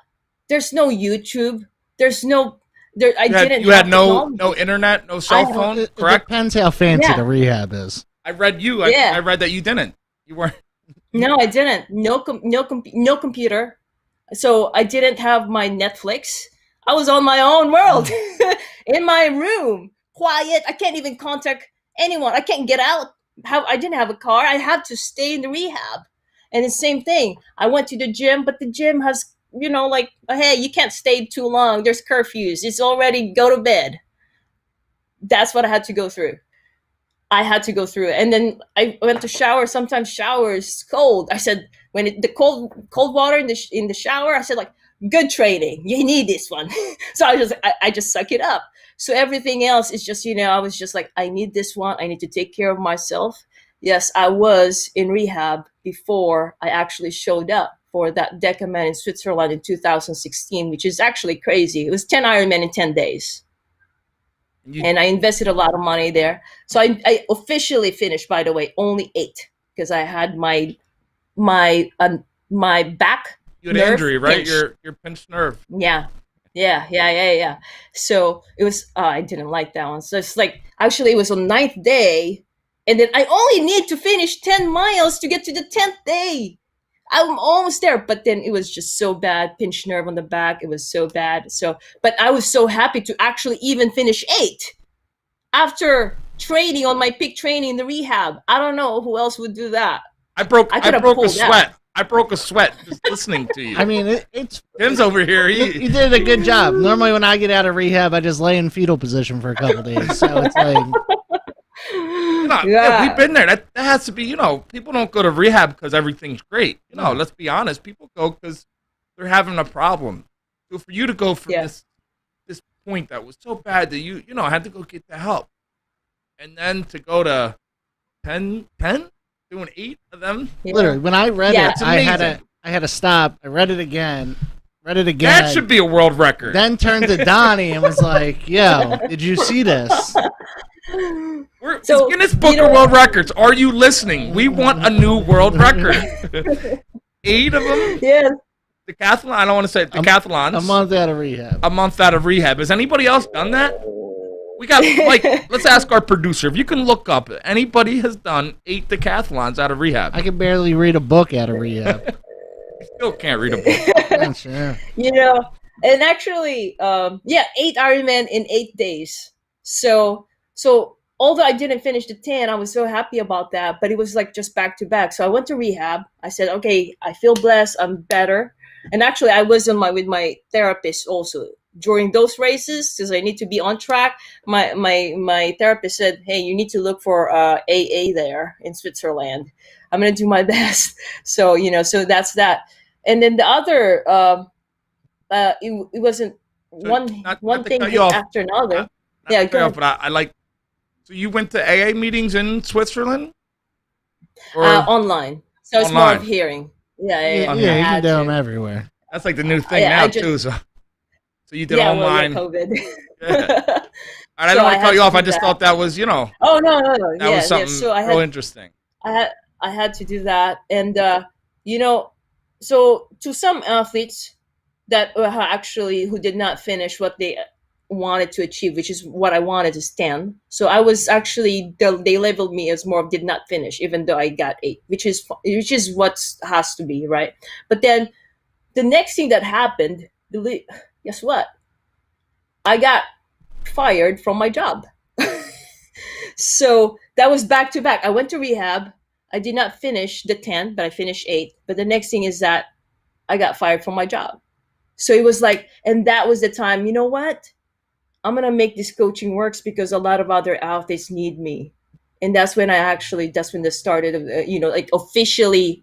There's no YouTube. You had no internet, no cell phone, correct? It depends how fancy the rehab is. I read that you didn't. You weren't. No, I didn't. No computer. So I didn't have my Netflix. I was on my own world in my room, quiet. I can't even contact anyone. I can't get out. I didn't have a car. I had to stay in the rehab. And the same thing. I went to the gym, but the gym has, hey, you can't stay too long. There's curfews. It's already go to bed. That's what I had to go through. And then I went to shower. Sometimes shower is cold. I said, the cold water in the shower, I said, like, good training. You need this one. So I just suck it up. So everything else is just, I was just like, I need this one. I need to take care of myself. Yes, I was in rehab before I actually showed up for that decaman in Switzerland in 2016, which is actually crazy. It was 10 Ironman in 10 days. And I invested a lot of money there. So I officially finished, by the way, only 8 because I had my back. You had an injury, right? Your pinched nerve. Yeah. So it was, I didn't like that one. So it's like, actually it was on 9th day. And then I only need to finish 10 miles to get to the 10th day. I'm almost there. But then it was just so bad. Pinched nerve on the back. It was so bad. But I was so happy to actually even finish 8 after training on my peak training in the rehab. I don't know who else would do that. I broke a sweat. I broke a sweat just listening to you. I mean, Tim's over here. You did a good job. Normally, when I get out of rehab, I just lay in fetal position for a couple days. So it's like, we've been there. That has to be. People don't go to rehab because everything's great. Let's be honest. People go because they're having a problem. So for you to go from this point that was so bad that you had to go get the help, and then to go to 10. Doing 8 of them. Literally, when I read it, I had to stop. I read it again. That should be a world record. Then turned to Donnie and was like, "Yo, did you see this?" It's Guinness Book of World Records. Are you listening? We want a new world record. 8 of them. Yes. decathlon. I don't want to say decathlons. A month out of rehab. A month out of rehab. Has anybody else done that? We got like, let's ask our producer if you can look up. Anybody has done 8 decathlons out of rehab? I can barely read a book out of rehab. You still can't read a book. Sure. You know, and actually, 8 Ironman in 8 days. So although I didn't finish the 10, I was so happy about that. But it was like just back to back. So I went to rehab. I said, okay, I feel blessed. I'm better. And actually, I was with my therapist also during those races because I need to be on track. My therapist said, hey, you need to look for AA there in Switzerland. I'm going to do my best. So, so that's that. And then the other, it wasn't one thing after another. Yeah, go ahead. But I like, so you went to AA meetings in Switzerland? Or online. So it's more of hearing. Yeah, you can do them everywhere. That's like the new thing now, too. So you did online. Well, COVID. Yeah. I don't want to cut you off. I just thought that was, Oh, no. That was something real interesting. I had to do that. And, so to some athletes that who did not finish what they wanted to achieve, which is what I wanted to stand. So I was actually, they labeled me as more of did not finish, even though I got 8, which is what has to be, right? But then the next thing that happened, guess what? I got fired from my job. So that was back to back. I went to rehab. I did not finish the 10, but I finished 8. But the next thing is that I got fired from my job. So it was like, and that was the time, you know what? I'm going to make this coaching works because a lot of other athletes need me. And that's when this started, like officially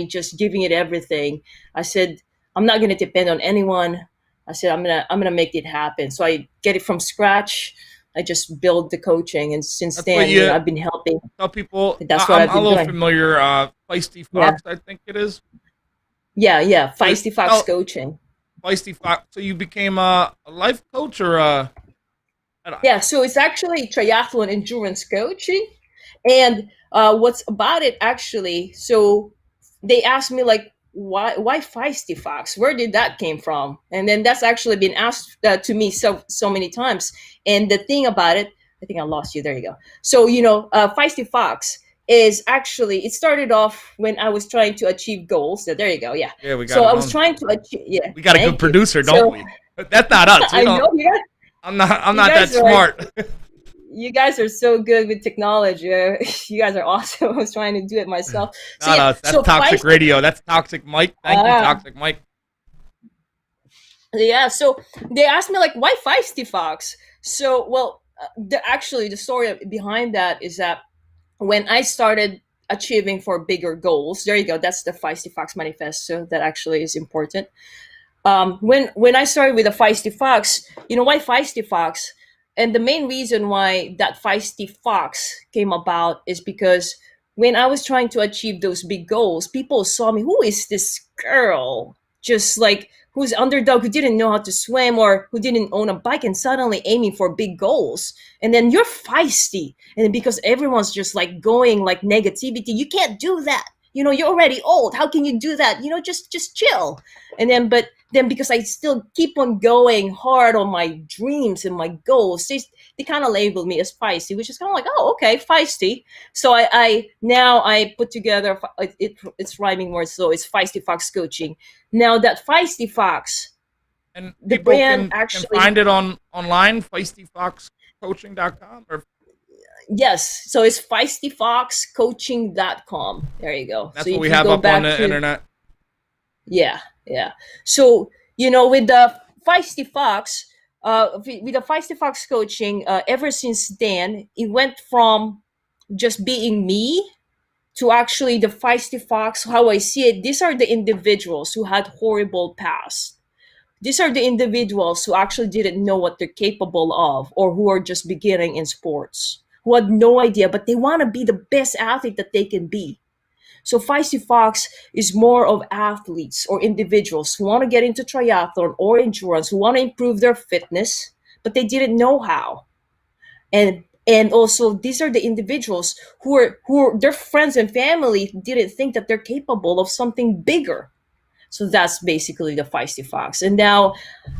just giving it everything. I said, I'm not going to depend on anyone. I said, I'm going to make it happen. So I get it from scratch. I just build the coaching. And since then, I've been helping. Tell people, that's what I've been doing. I'm a little familiar, Feisty Fox, I think it is. Yeah. Feisty Fox coaching. Feisty Fox. So you became a life coach or Yeah, so it's actually triathlon endurance coaching. And what's about it actually, so they asked me like, why Feisty Fox? Where did that came from? And then that's actually been asked to me so many times. And the thing about it, I think I lost you. There you go. So, Feisty Fox is actually, it started off when I was trying to achieve goals. So there you go. Yeah. Yeah, we got So I was trying to achieve, yeah. We got a good producer, don't we? That's not us. I know, yeah. I'm not that smart. You guys are so good with technology. You guys are awesome. I was trying to do it myself. Not us. That's Toxic Radio. That's Toxic Mike. Thank you, Toxic Mike. Yeah, so they asked me, like, why Feisty Fox? So, well, the story behind that is that when I started achieving for bigger goals, there you go. That's the Feisty Fox Manifesto. That actually is important. When I started with the Feisty Fox, why Feisty Fox? And the main reason why that Feisty Fox came about is because when I was trying to achieve those big goals, people saw me, who is this girl? Just like, who's underdog, who didn't know how to swim or who didn't own a bike and suddenly aiming for big goals. And then you're feisty. And because everyone's just like going like negativity, you can't do that. You're already old. How can you do that? Just chill. And then because I still keep on going hard on my dreams and my goals, they kind of labeled me as feisty, which is kind of like, oh, okay, feisty. So I put together, it's rhyming words, so it's Feisty Fox Coaching. Now that Feisty Fox, and the brand can find it online, feistyfoxcoaching.com or. Yes, so it's feistyfoxcoaching.com. There you go. That's what we have up on the internet. Yeah. So, with the Feisty Fox, with the Feisty Fox coaching, ever since then, it went from just being me to actually the Feisty Fox, how I see it. These are the individuals who had horrible past. These are the individuals who actually didn't know what they're capable of or who are just beginning in sports, who had no idea, but they want to be the best athlete that they can be. So Feisty Fox is more of athletes or individuals who want to get into triathlon or endurance, who want to improve their fitness, but they didn't know how. And also these are the individuals who are their friends and family didn't think that they're capable of something bigger. So that's basically the Feisty Fox. And now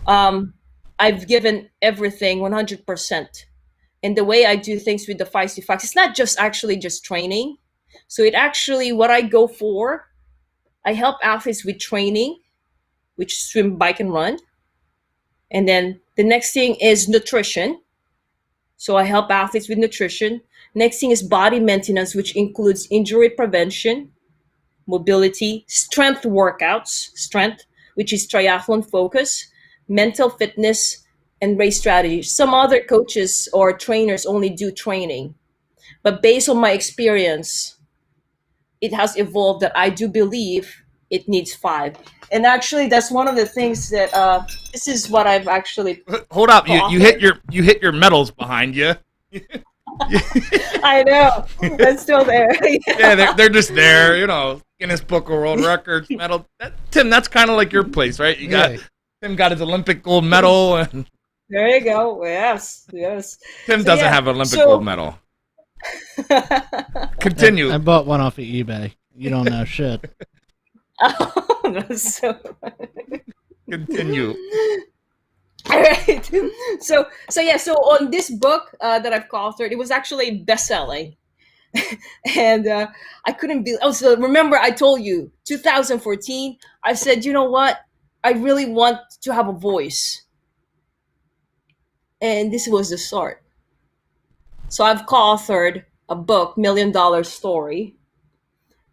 I've given everything 100%. And the way I do things with the Feisty Fox, it's not just actually just training. So it actually, what I go for, I help athletes with training, which swim, bike, and run. And then the next thing is nutrition. So I help athletes with nutrition. Next thing is body maintenance, which includes injury prevention, mobility, strength workouts, strength, which is triathlon focus, mental fitness, and race strategy. Some other coaches or trainers only do training. But based on my experience, it has evolved that I do believe it needs 5. And actually, that's one of the things that this is what I've actually. Hold up! You hit your medals behind you. I know, that's still there. Yeah, they're just there. Guinness Book of World Records medal. Tim, that's kind of like your place, right? Tim got his Olympic gold medal, and there you go. Yes. Tim doesn't have an Olympic gold medal. Continue. I bought one off of eBay. You don't know shit. Oh, that's so funny. Continue. All right. So on this book that I've co-authored, it was actually best-selling. And I couldn't be. Also, remember I told you 2014. I said, you know what? I really want to have a voice, and this was the start. So I've co-authored a book, $1 Million Story,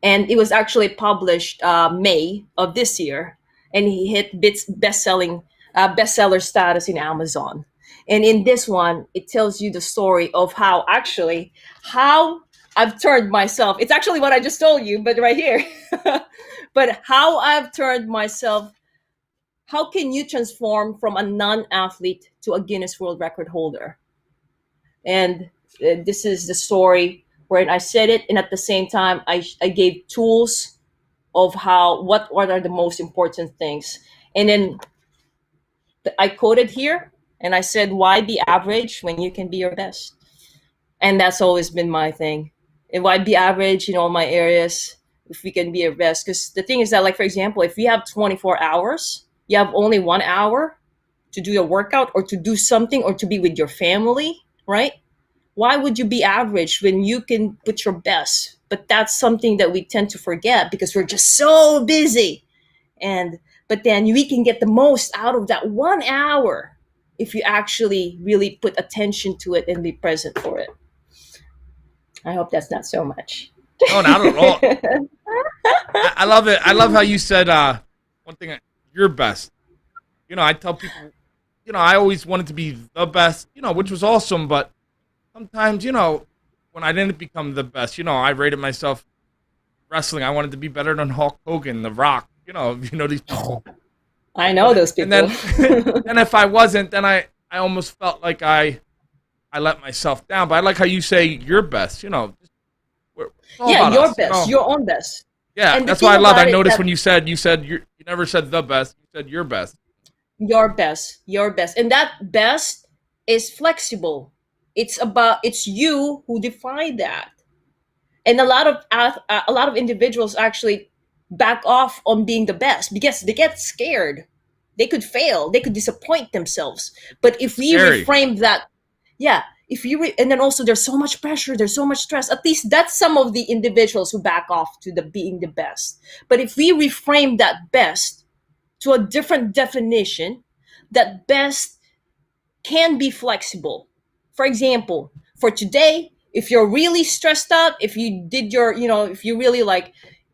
and it was actually published May of this year, and he hit bestseller status in Amazon. And in this one, it tells you the story of how I've turned myself. It's actually what I just told you, but right here. But how I've turned myself. How can you transform from a non-athlete to a Guinness World Record holder? And this is the story where I said it, and at the same time, I gave tools of what are the most important things. And then I quoted here, and I said, why be average when you can be your best? And that's always been my thing. And why be average in all my areas if we can be your best? Because the thing is that, like, for example, if we have 24 hours, you have only 1 hour to do a workout or to do something or to be with your family, right? Why would you be average when you can put your best? But that's something that we tend to forget because we're just so busy. But then we can get the most out of that 1 hour if you actually really put attention to it and be present for it. I hope that's not so much. No, not at all. I love it. I love how you said one thing, your best. I tell people, I always wanted to be the best, which was awesome. But sometimes, when I didn't become the best, I rated myself wrestling. I wanted to be better than Hulk Hogan, The Rock, these people. I know those people. And then if I wasn't, then I almost felt like I let myself down. But I like how you say your best, your best, your own best. Yeah, and that's why I love. I noticed when you said you never said the best. You said your best. Your best, and that best is flexible. It's you who define that, and a lot of individuals actually back off on being the best because they get scared. They could fail. They could disappoint themselves. But if we reframe that, and then also there's so much pressure, there's so much stress. At least that's some of the individuals who back off to the being the best. But if we reframe that best to a different definition, that best can be flexible. For example, for today, if you're really stressed out, if you did your, if you really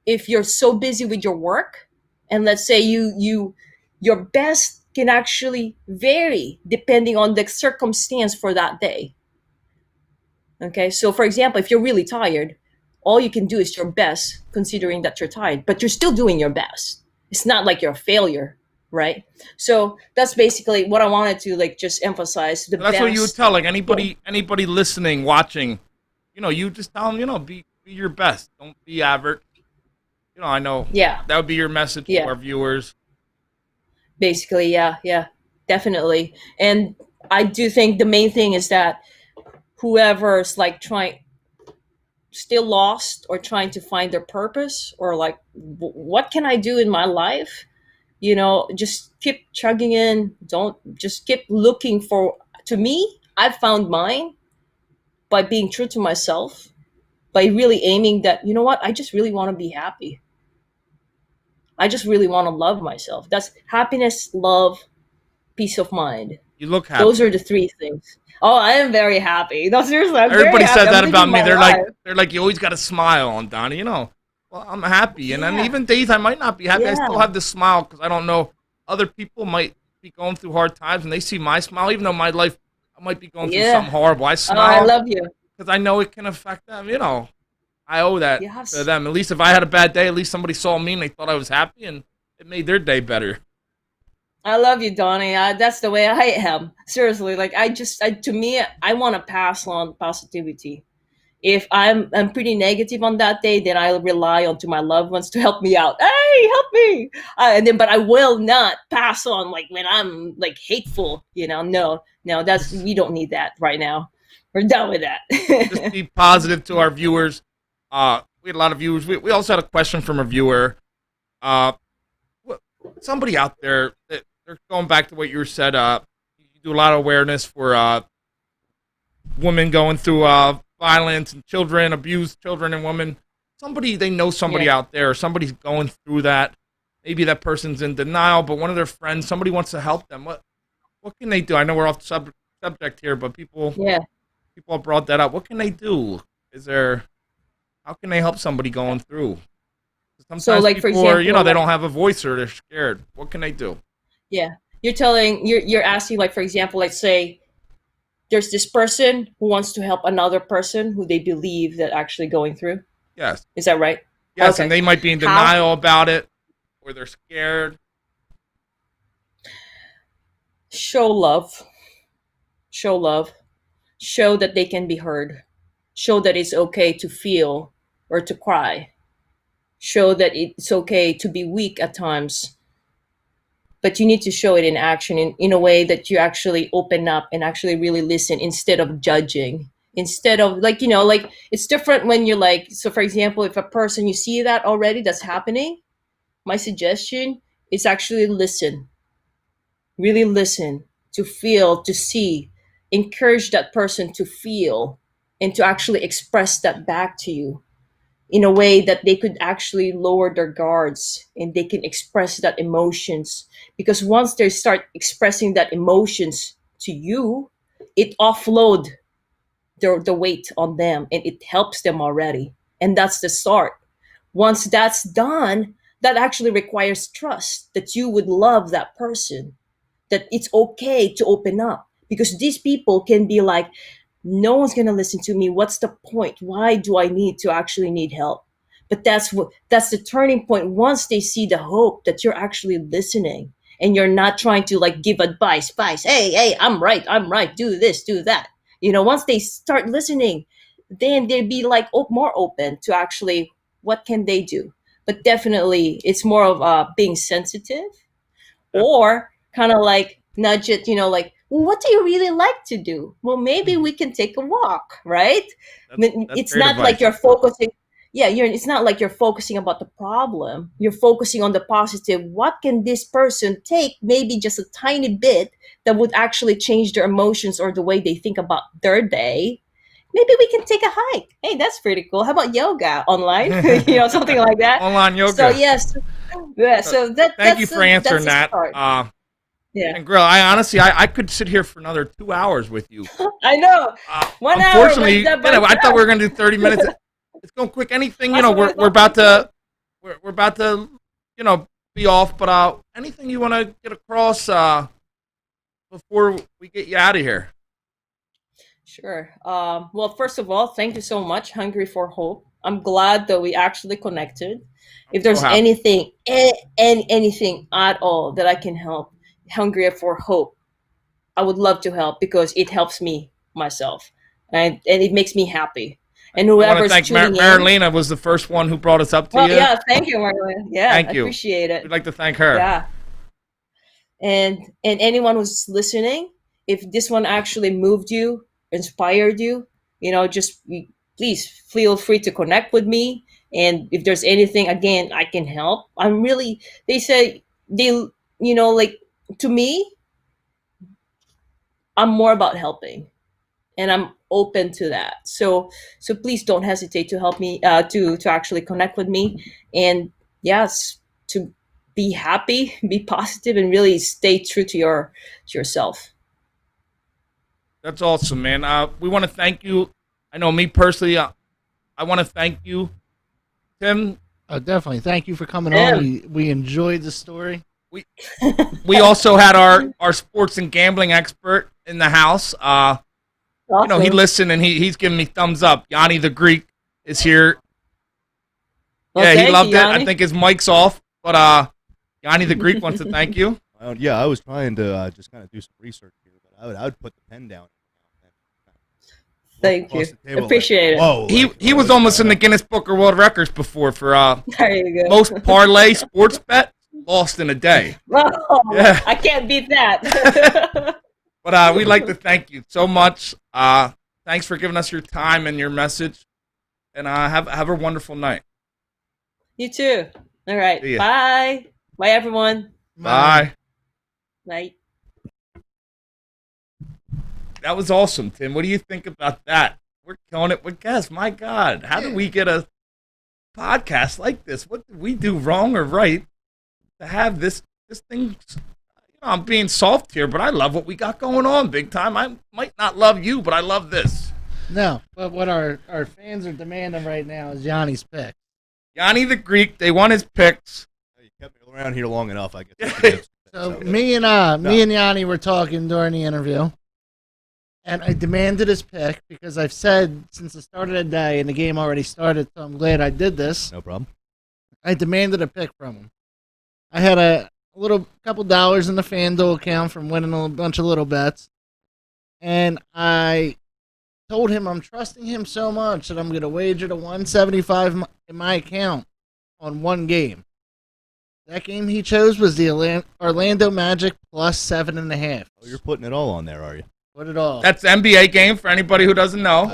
if you're so busy with your work, and let's say your best can actually vary depending on the circumstance for that day. Okay, so for example, if you're really tired, all you can do is your best, considering that you're tired, but you're still doing your best. It's not like you're a failure, right? So that's basically what I wanted to just emphasize. That's what you would tell anybody listening, watching. You just tell them, be your best. Don't be average. I know. Yeah. That would be your message to our viewers. Basically, yeah, definitely. And I do think the main thing is that whoever's still lost or trying to find their purpose or what can I do in my life? just keep chugging in. Don't just keep looking for. To me, I found mine by being true to myself, by really aiming that, I just really want to be happy. I just really want to love myself. That's happiness, love, peace of mind. You look happy. Those are the three things. Oh, I am very happy. No, seriously, I'm Everybody very happy. says that about me. They're They're like, you always got a smile on, Donnie. Well, I'm happy, and then even days I might not be happy, I still have this smile because I don't know, other people might be going through hard times, and they see my smile, even though my life, I might be going through something horrible. I smile. I love you because I know it can affect them. I owe that to them. At least if I had a bad day, at least somebody saw me and they thought I was happy, and it made their day better. I love you, Donnie. That's the way I am. Seriously, to me, I want to pass on positivity. If I'm pretty negative on that day, then I'll rely on to my loved ones to help me out. Hey, help me! But I will not pass on when I'm hateful. No, we don't need that right now. We're done with that. Just be positive to our viewers. We had a lot of viewers. We also had a question from a viewer. Somebody out there, they're going back to what you said. You do a lot of awareness for women going through violence and children, abused children and women. They know somebody out there, or somebody's going through that. Maybe that person's in denial, but one of their friends, somebody wants to help them. What can they do? I know we're off the subject here, but people have brought that up. What can they do? How can they help somebody going through? Sometimes people for example, they don't have a voice or they're scared. What can they do? Yeah. You're asking, for example, let's say there's this person who wants to help another person who they believe that actually going through. Yes. Is that right? Yes, okay. And they might be in denial about it, or they're scared. Show love. Show love. Show that they can be heard. Show that it's okay to feel or to cry. Show that it's okay to be weak at times. But you need to show it in action in a way that you actually open up and actually really listen instead of judging. Instead of it's different when you're so for example, if a person, you see that already that's happening, my suggestion is actually listen. Really listen, to feel, to see, encourage that person to feel and to actually express that back to you in a way that they could actually lower their guards and they can express that emotions. Because once they start expressing that emotions to you, it offload the weight on them and it helps them already. And that's the start. Once that's done, that actually requires trust that you would love that person, that it's okay to open up, because these people can be like, no one's going to listen to me. What's the point? Why do I need help? But that's the turning point. Once they see the hope that you're actually listening and you're not trying to give advice. Hey, I'm right. Do this, do that. Once they start listening, then they'd be more open to actually what can they do. But definitely it's more of being sensitive, or kind of nudge it, well, what do you really like to do? Well, maybe we can take a walk, right? It's not like you're focusing. Yeah, it's not like you're focusing about the problem. You're focusing on the positive. What can this person take, maybe just a tiny bit, that would actually change their emotions or the way they think about their day? Maybe we can take a hike. Hey, that's pretty cool. How about yoga online? Something like that. Online yoga. So yes, yeah. So thank you for answering that. Yeah. And girl, I could sit here for another 2 hours with you. I know. 1 hour. Unfortunately, I thought we were going to do 30 minutes. It's going quick. Anything, we're about to be off, but anything you want to get across before we get you out of here? Sure. Well, first of all, thank you so much, Hungry for Hope. I'm glad that we actually connected. If there's anything at all that I can help, Hungry for Hope, I would love to help, because it helps me myself, and it makes me happy. And whoever's tuning in, Marilena was the first one who brought us up to you. Yeah, thank you, Marilena. Yeah, thank you. I appreciate it. We'd like to thank her. Yeah. And anyone who's listening, if this one actually moved you, inspired you, just please feel free to connect with me. And if there's anything, again, I can help. They say like to me, I'm more about helping, and I'm open to that. So please don't hesitate to help me, to actually connect with me, and yes, to be happy, be positive, and really stay true to yourself. That's awesome, man. We want to thank you. I know me personally, I want to thank you, Tim. Oh, definitely. Thank you for coming on. We enjoyed the story. We also had our sports and gambling expert in the house. Awesome. He listened and he's giving me thumbs up. Yanni the Greek is here. Well, yeah, he loved it. Yanni. I think his mic's off, but Yanni the Greek wants to thank you. Yeah, I was trying to just kind of do some research here, but I would put the pen down. Thank you. Appreciate it. Whoa, He was almost in the Guinness Book of World Records before for there you go. most parlay sports bet lost in a day. Oh, Yeah. I can't beat that. But we'd like to thank you so much. Thanks for giving us your time and your message. And have a wonderful night. You too. All right. See ya. Bye. Bye, everyone. Bye. Bye. That was awesome, Tim. What do you think about that? We're killing it with guests. My God, how did we get a podcast like this? What did we do wrong or right to have this thing? I'm being soft here, but I love what we got going on big time. I might not love you, but I love this. No, but what our fans are demanding right now is Yanni's pick. Yanni the Greek, they want his picks. You kept me around here long enough, I guess. So me and Yanni were talking during the interview, and I demanded his pick because I've said since the start of the day, and the game already started, so I'm glad I did this. No problem. I demanded a pick from him. I had a couple dollars in the FanDuel account from winning a bunch of little bets, and I told him I'm trusting him so much that I'm going to wager the $175 in my account on one game. That game he chose was the Orlando Magic plus 7.5. Oh, you're putting it all on there, are you? Put it all. That's the NBA game for anybody who doesn't know.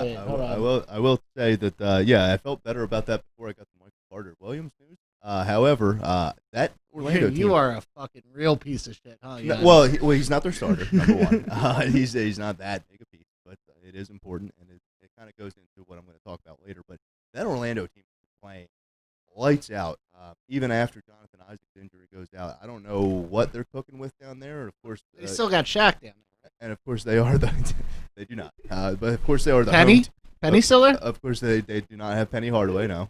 I will say that, I felt better about that before I got the Michael Carter Williams news. However, that Orlando team... You are a fucking real piece of shit, huh? No, well, he's not their starter, number one. He's not that big a piece, but it is important, and it kind of goes into what I'm going to talk about later. But that Orlando team is playing lights out, even after Jonathan Isaac's injury goes out. I don't know what they're cooking with down there. Of course, they still got Shaq down there. And of course, they are they do not. But of course, they are the Penny. Penny still there? Of course, they do not have Penny Hardaway. No.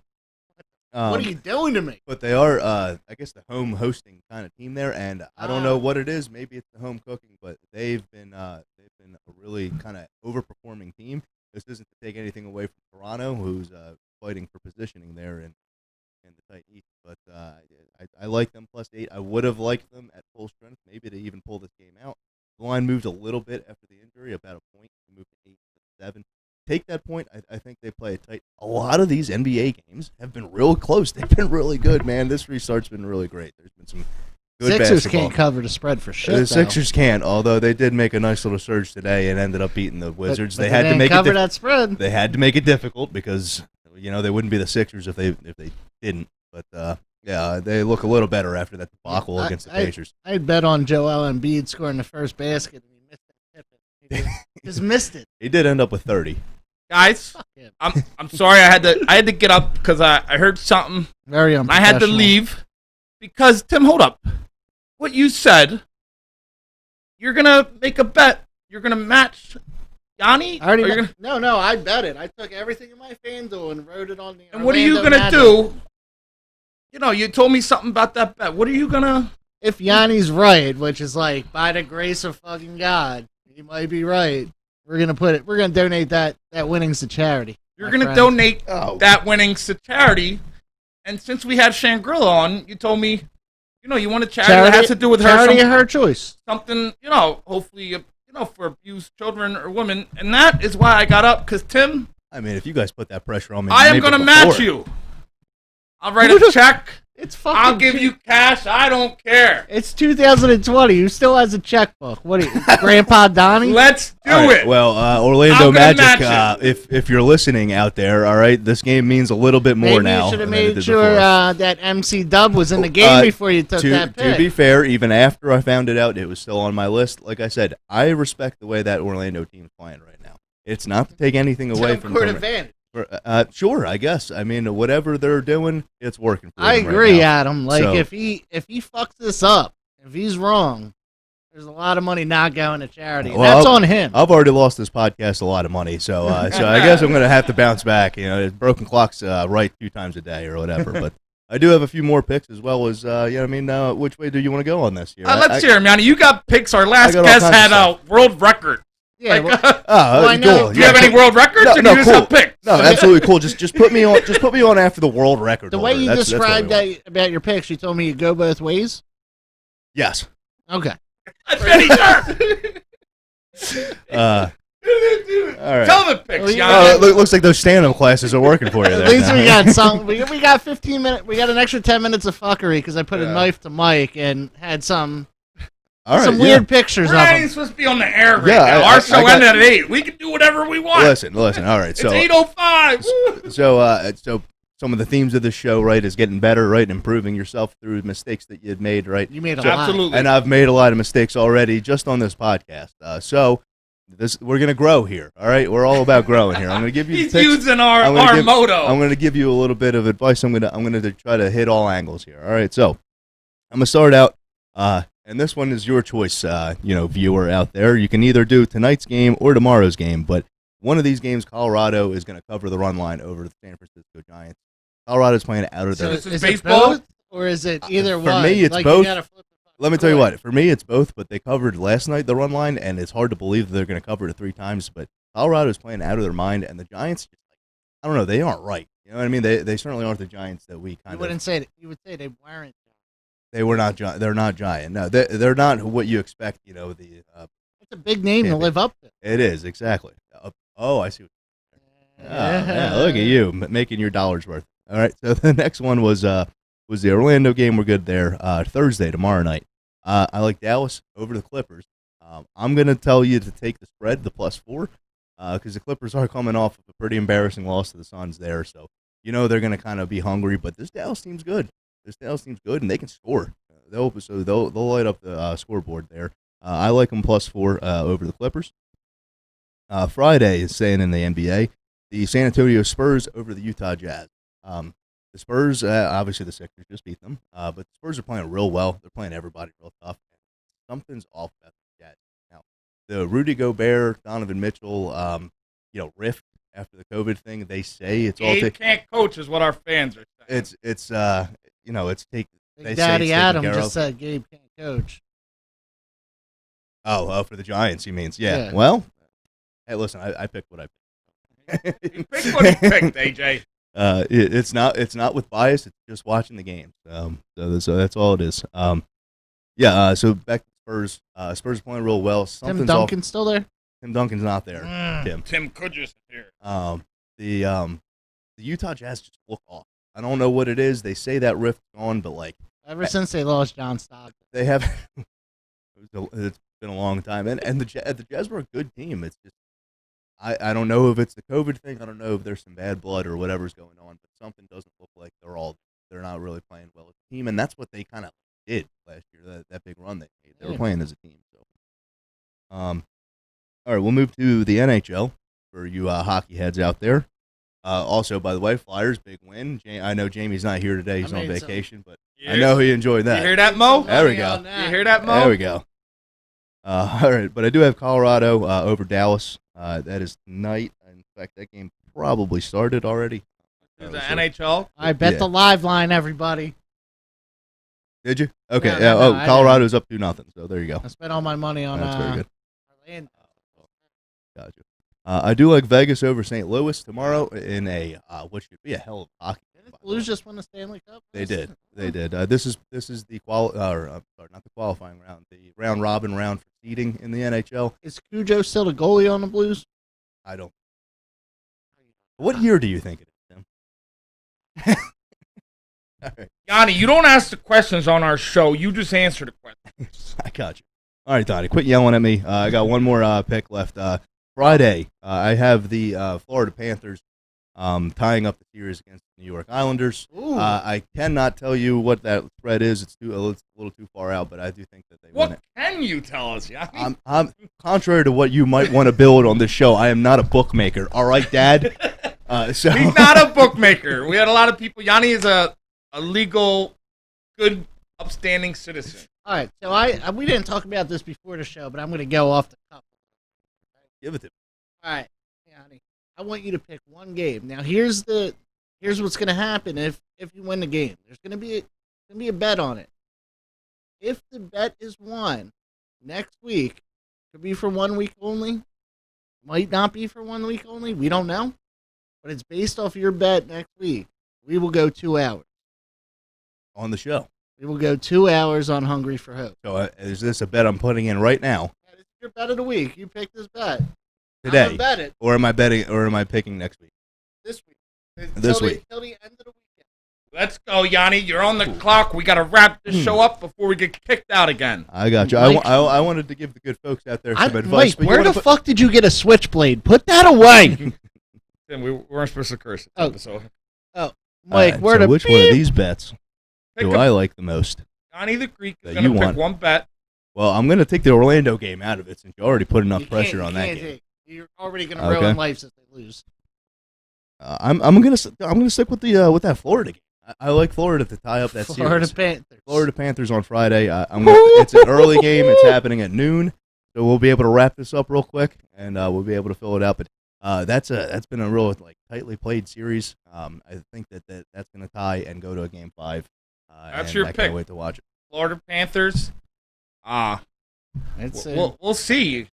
What are you doing to me? But they are, I guess, the home hosting kind of team there, and I don't know what it is. Maybe it's the home cooking, but they've been a really kind of overperforming team. This isn't to take anything away from Toronto, who's fighting for positioning there in the tight East. But I like them plus 8. I would have liked them at full strength, maybe to even pull this game out. The line moved a little bit after the injury, about a point. They moved to 8 to 7. Take that point. I think they play it tight. A lot of these NBA games have been real close. They've been really good, man. This restart's been really great. There's been some good Sixers basketball. can't cover the spread for shit. The Sixers can't, although they did make a nice little surge today and ended up beating the Wizards. But they had to make cover that spread. They had to make it difficult because they wouldn't be the Sixers if they didn't. But they look a little better after that debacle against the Pacers. I'd bet on Joel Embiid scoring the first basket, and he missed that tip. He just missed it. He did end up with 30. Guys, I'm sorry I had to get up because I heard something. Very unprofessional. I had to leave because Tim, hold up. What you said, you're gonna make a bet. You're gonna match Yanni. No, I bet it. I took everything in my FanDuel and wrote it on the. And what are you gonna do? You told me something about that bet. What are you gonna? If Yanni's right, which is like by the grace of fucking God, he might be right. We're gonna donate that winnings to charity. You're gonna donate that winnings to charity, and since we had Shangrila on, you told me, you want a charity that has to do with her choice. Something, hopefully, for abused children or women, and that is why I got up. Because Tim, I mean, if you guys put that pressure on me, I am gonna match you. I'll write a check. It's fucking. I'll give you cash. I don't care. It's 2020. Who still has a checkbook? What are you, Grandpa Donnie? Let's do it. Well, Orlando Magic, if you're listening out there, all right, this game means a little bit more now. You should have made sure that MC Dub was in the game before you took that pick. To be fair, even after I found it out, it was still on my list. Like I said, I respect the way that Orlando team's playing right now. It's not to take anything away from court advantage. Sure, I guess. I mean, whatever they're doing, it's working for them. I agree, right now. Adam. Like, if he fucks this up, if he's wrong, there's a lot of money not going to charity. That's on him. I've already lost this podcast a lot of money, so I guess I'm going to have to bounce back. You know, broken clock's right 2 times a day or whatever. But I do have a few more picks as well as, which way do you want to go on this here? Let's hear him, Yanni. You got picks. Our last guest had a world record. Yeah, cool. Do you have any world records, or do you just have picks? No, absolutely cool. Just put me on. Just put me on after the world record. The way you described that about your picks, you told me you go both ways. Yes. Okay. That's very sure. All right. Tell the picks, Yanni. Looks like those stand-up classes are working for you. There At least we got some. We got 15 minutes. We got an extra 10 minutes of fuckery because I put a knife to Mike and had some. Some weird pictures We're of not him. even supposed to be on the air right now. Our show ended at 8. We can do whatever we want. Listen. All right. It's 8:05. So some of the themes of the show, right, is getting better, right, and improving yourself through mistakes that you had made, right? You made a lot. Absolutely. And I've made a lot of mistakes already just on this podcast. We're going to grow here, all right? We're all about growing here. I'm going to give you He's picks. using our motto. I'm going to give you a little bit of advice. I'm going to try to hit all angles here, all right? So I'm going to start out, and this one is your choice, viewer out there. You can either do tonight's game or tomorrow's game, but one of these games, Colorado is going to cover the run line over the San Francisco Giants. Colorado's playing out of their... So is baseball? Both, or is it either for one? For me, it's like both. Let me tell you what. For me, it's both, but they covered last night the run line, and it's hard to believe that they're going to cover it 3 times, but Colorado's playing out of their mind, and the Giants, I don't know, they aren't right. You know what I mean? They certainly aren't the Giants that we kind of... You would say they weren't. They were not. They're not giant. No, they're not what you expect. You know the. It's a big name to live up to. It is exactly. I see. Yeah, look at you making your dollars worth. All right. So the next one was the Orlando game. We're good there. Thursday, tomorrow night. I like Dallas over the Clippers. I'm gonna tell you to take the spread, the +4, because the Clippers are coming off of a pretty embarrassing loss to the Suns there. So they're gonna kind of be hungry, but this Dallas team's good. This Dallas team's good, and they can score. They'll light up the scoreboard there. I like them +4 over the Clippers. Friday is staying in the NBA. The San Antonio Spurs over the Utah Jazz. The Spurs, obviously the Sixers just beat them, but the Spurs are playing real well. They're playing everybody real tough. Something's off about the Jazz. Now, the Rudy Gobert, Donovan Mitchell, rift after the COVID thing. They say it's all. Gabe can't coach, is what our fans are saying. It's take. They Daddy say Adam just said Gabe can't coach. Oh, for the Giants, he means. Yeah. Yeah. Well, hey, listen, I picked what I picked. You picked what he picked, AJ. It's not with bias. It's just watching the game. So that's all it is. So back to Spurs. Spurs are playing real well. Tim Duncan's still there. Tim Duncan's not there. Tim Kudris here. The Utah Jazz just look off. I don't know what it is. They say that rift's gone, but ever since they lost John Stockton, they have. It's been a long time, and the Jazz were a good team. It's just I don't know if it's the COVID thing. I don't know if there's some bad blood or whatever's going on, but something doesn't look like they're not really playing well as a team, and that's what they kind of did last year. That big run they made. They were playing as a team. So, all right, we'll move to the NHL for you hockey heads out there. Also, by the way, Flyers, big win. I know Jamie's not here today. He's on vacation, but I know he enjoyed that. You hear that, Mo? There we go. You hear that, Mo? There we go. All right, but I do have Colorado over Dallas. That is tonight. In fact, that game probably started already. The NHL? I bet the live line, everybody. Did you? Okay. No, Colorado's up 2-0. So there you go. I spent all my money on That's very good. Orlando. Gotcha. I do like Vegas over St. Louis tomorrow in a what should be a hell of a hockey. Didn't the Blues just win the Stanley Cup? They did. This is the not the qualifying round, the round robin round for seeding in the NHL. Is Cujo still the goalie on the Blues? I don't. What year do you think it is, Tim? All right. Yanni, you don't ask the questions on our show. You just answer the questions. I got you. All right, Donnie, quit yelling at me. I got one more pick left. Friday, I have the Florida Panthers tying up the series against the New York Islanders. I cannot tell you what that spread is. It's a little too far out, but I do think that they win it. What can you tell us, Yanni? I'm contrary to what you might want to build on this show. I am not a bookmaker. All right, Dad. So He's not a bookmaker. We had a lot of people. Yanni is a legal, good, upstanding citizen. All right, so we didn't talk about this before the show, but I'm going to go off the cuff. Give it to me. All right, Yanni, I want you to pick one game. Now, here's what's going to happen if you win the game. There's going to be a bet on it. If the bet is won next week, could be for 1 week only. Might not be for 1 week only. We don't know. But it's based off your bet next week. We will go 2 hours. On the show. We will go 2 hours on Hungry for Hope. So is this a bet I'm putting in right now? Yeah, this is your bet of the week. You pick this bet. Today. I'm gonna bet it. Or am I betting? Or am I picking next week? This week. This week. Till the end of the weekend. Let's go, Yanni. You're on the clock. We got to wrap this show up before we get kicked out again. I got you. I wanted to give the good folks out there some advice. Mike, where the fuck did you get a switchblade? Put that away. We weren't supposed to curse. So. Mike, which one of these bets do I like the most? Yanni the Greek is That going you to pick want. one bet. Well, I'm going to take the Orlando game out of it since you already put enough pressure on that game. You're already going to ruin lives if they lose. I'm going to stick with the with that Florida game. I like Florida to tie up that series. Florida Panthers on Friday. It's an early game. It's happening at noon, so we'll be able to wrap this up real quick and we'll be able to fill it out. But that's been a real tightly played series. I think that's going to tie and go to a game 5. That's your I pick. Can't wait to watch it. Florida Panthers. We'll see.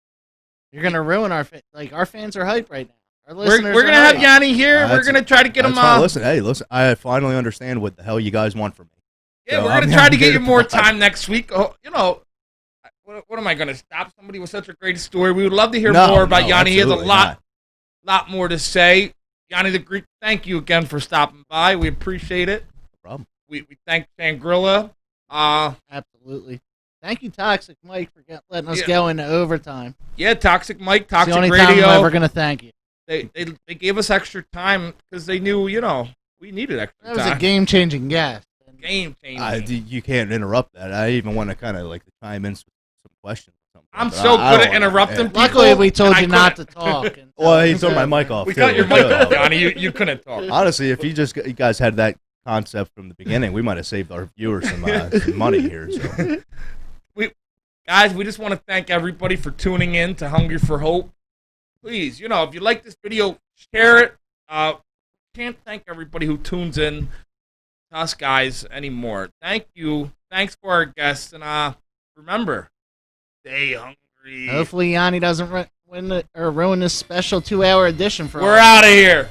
You're gonna ruin our fans are hyped right now. Our We're listeners gonna have Yanni here. We're gonna try to get him on. Listen. I finally understand what the hell you guys want from me. Yeah, we're gonna try to get you more time next week. Oh, what am I gonna stop somebody with such a great story? We would love to hear more about Yanni. He has a lot more to say. Yanni the Greek, thank you again for stopping by. We appreciate it. No problem. We thank Shangrila. Absolutely. Thank you, Toxic Mike, for letting us go into overtime. Yeah, Toxic Mike, Toxic Radio. Radio. It's the only time I'm ever going to thank you. They gave us extra time because they knew, we needed extra time. That was a game-changing guest. Game-changing. You can't interrupt that. I even want to kind of chime in some questions. I'm so good at interrupting people. Luckily, we told you not to talk. Well, he turned my mic off. We got your mic off, Johnny. You couldn't talk. Honestly, if you guys had that concept from the beginning, we might have saved our viewers some money here. So. Guys, we just want to thank everybody for tuning in to Hungry for Hope. Please, if you like this video, share it. Can't thank everybody who tunes in to us guys anymore. Thank you. Thanks for our guests. And remember, stay hungry. Hopefully Yanni doesn't ruin this special 2-hour edition for us. We're out of here.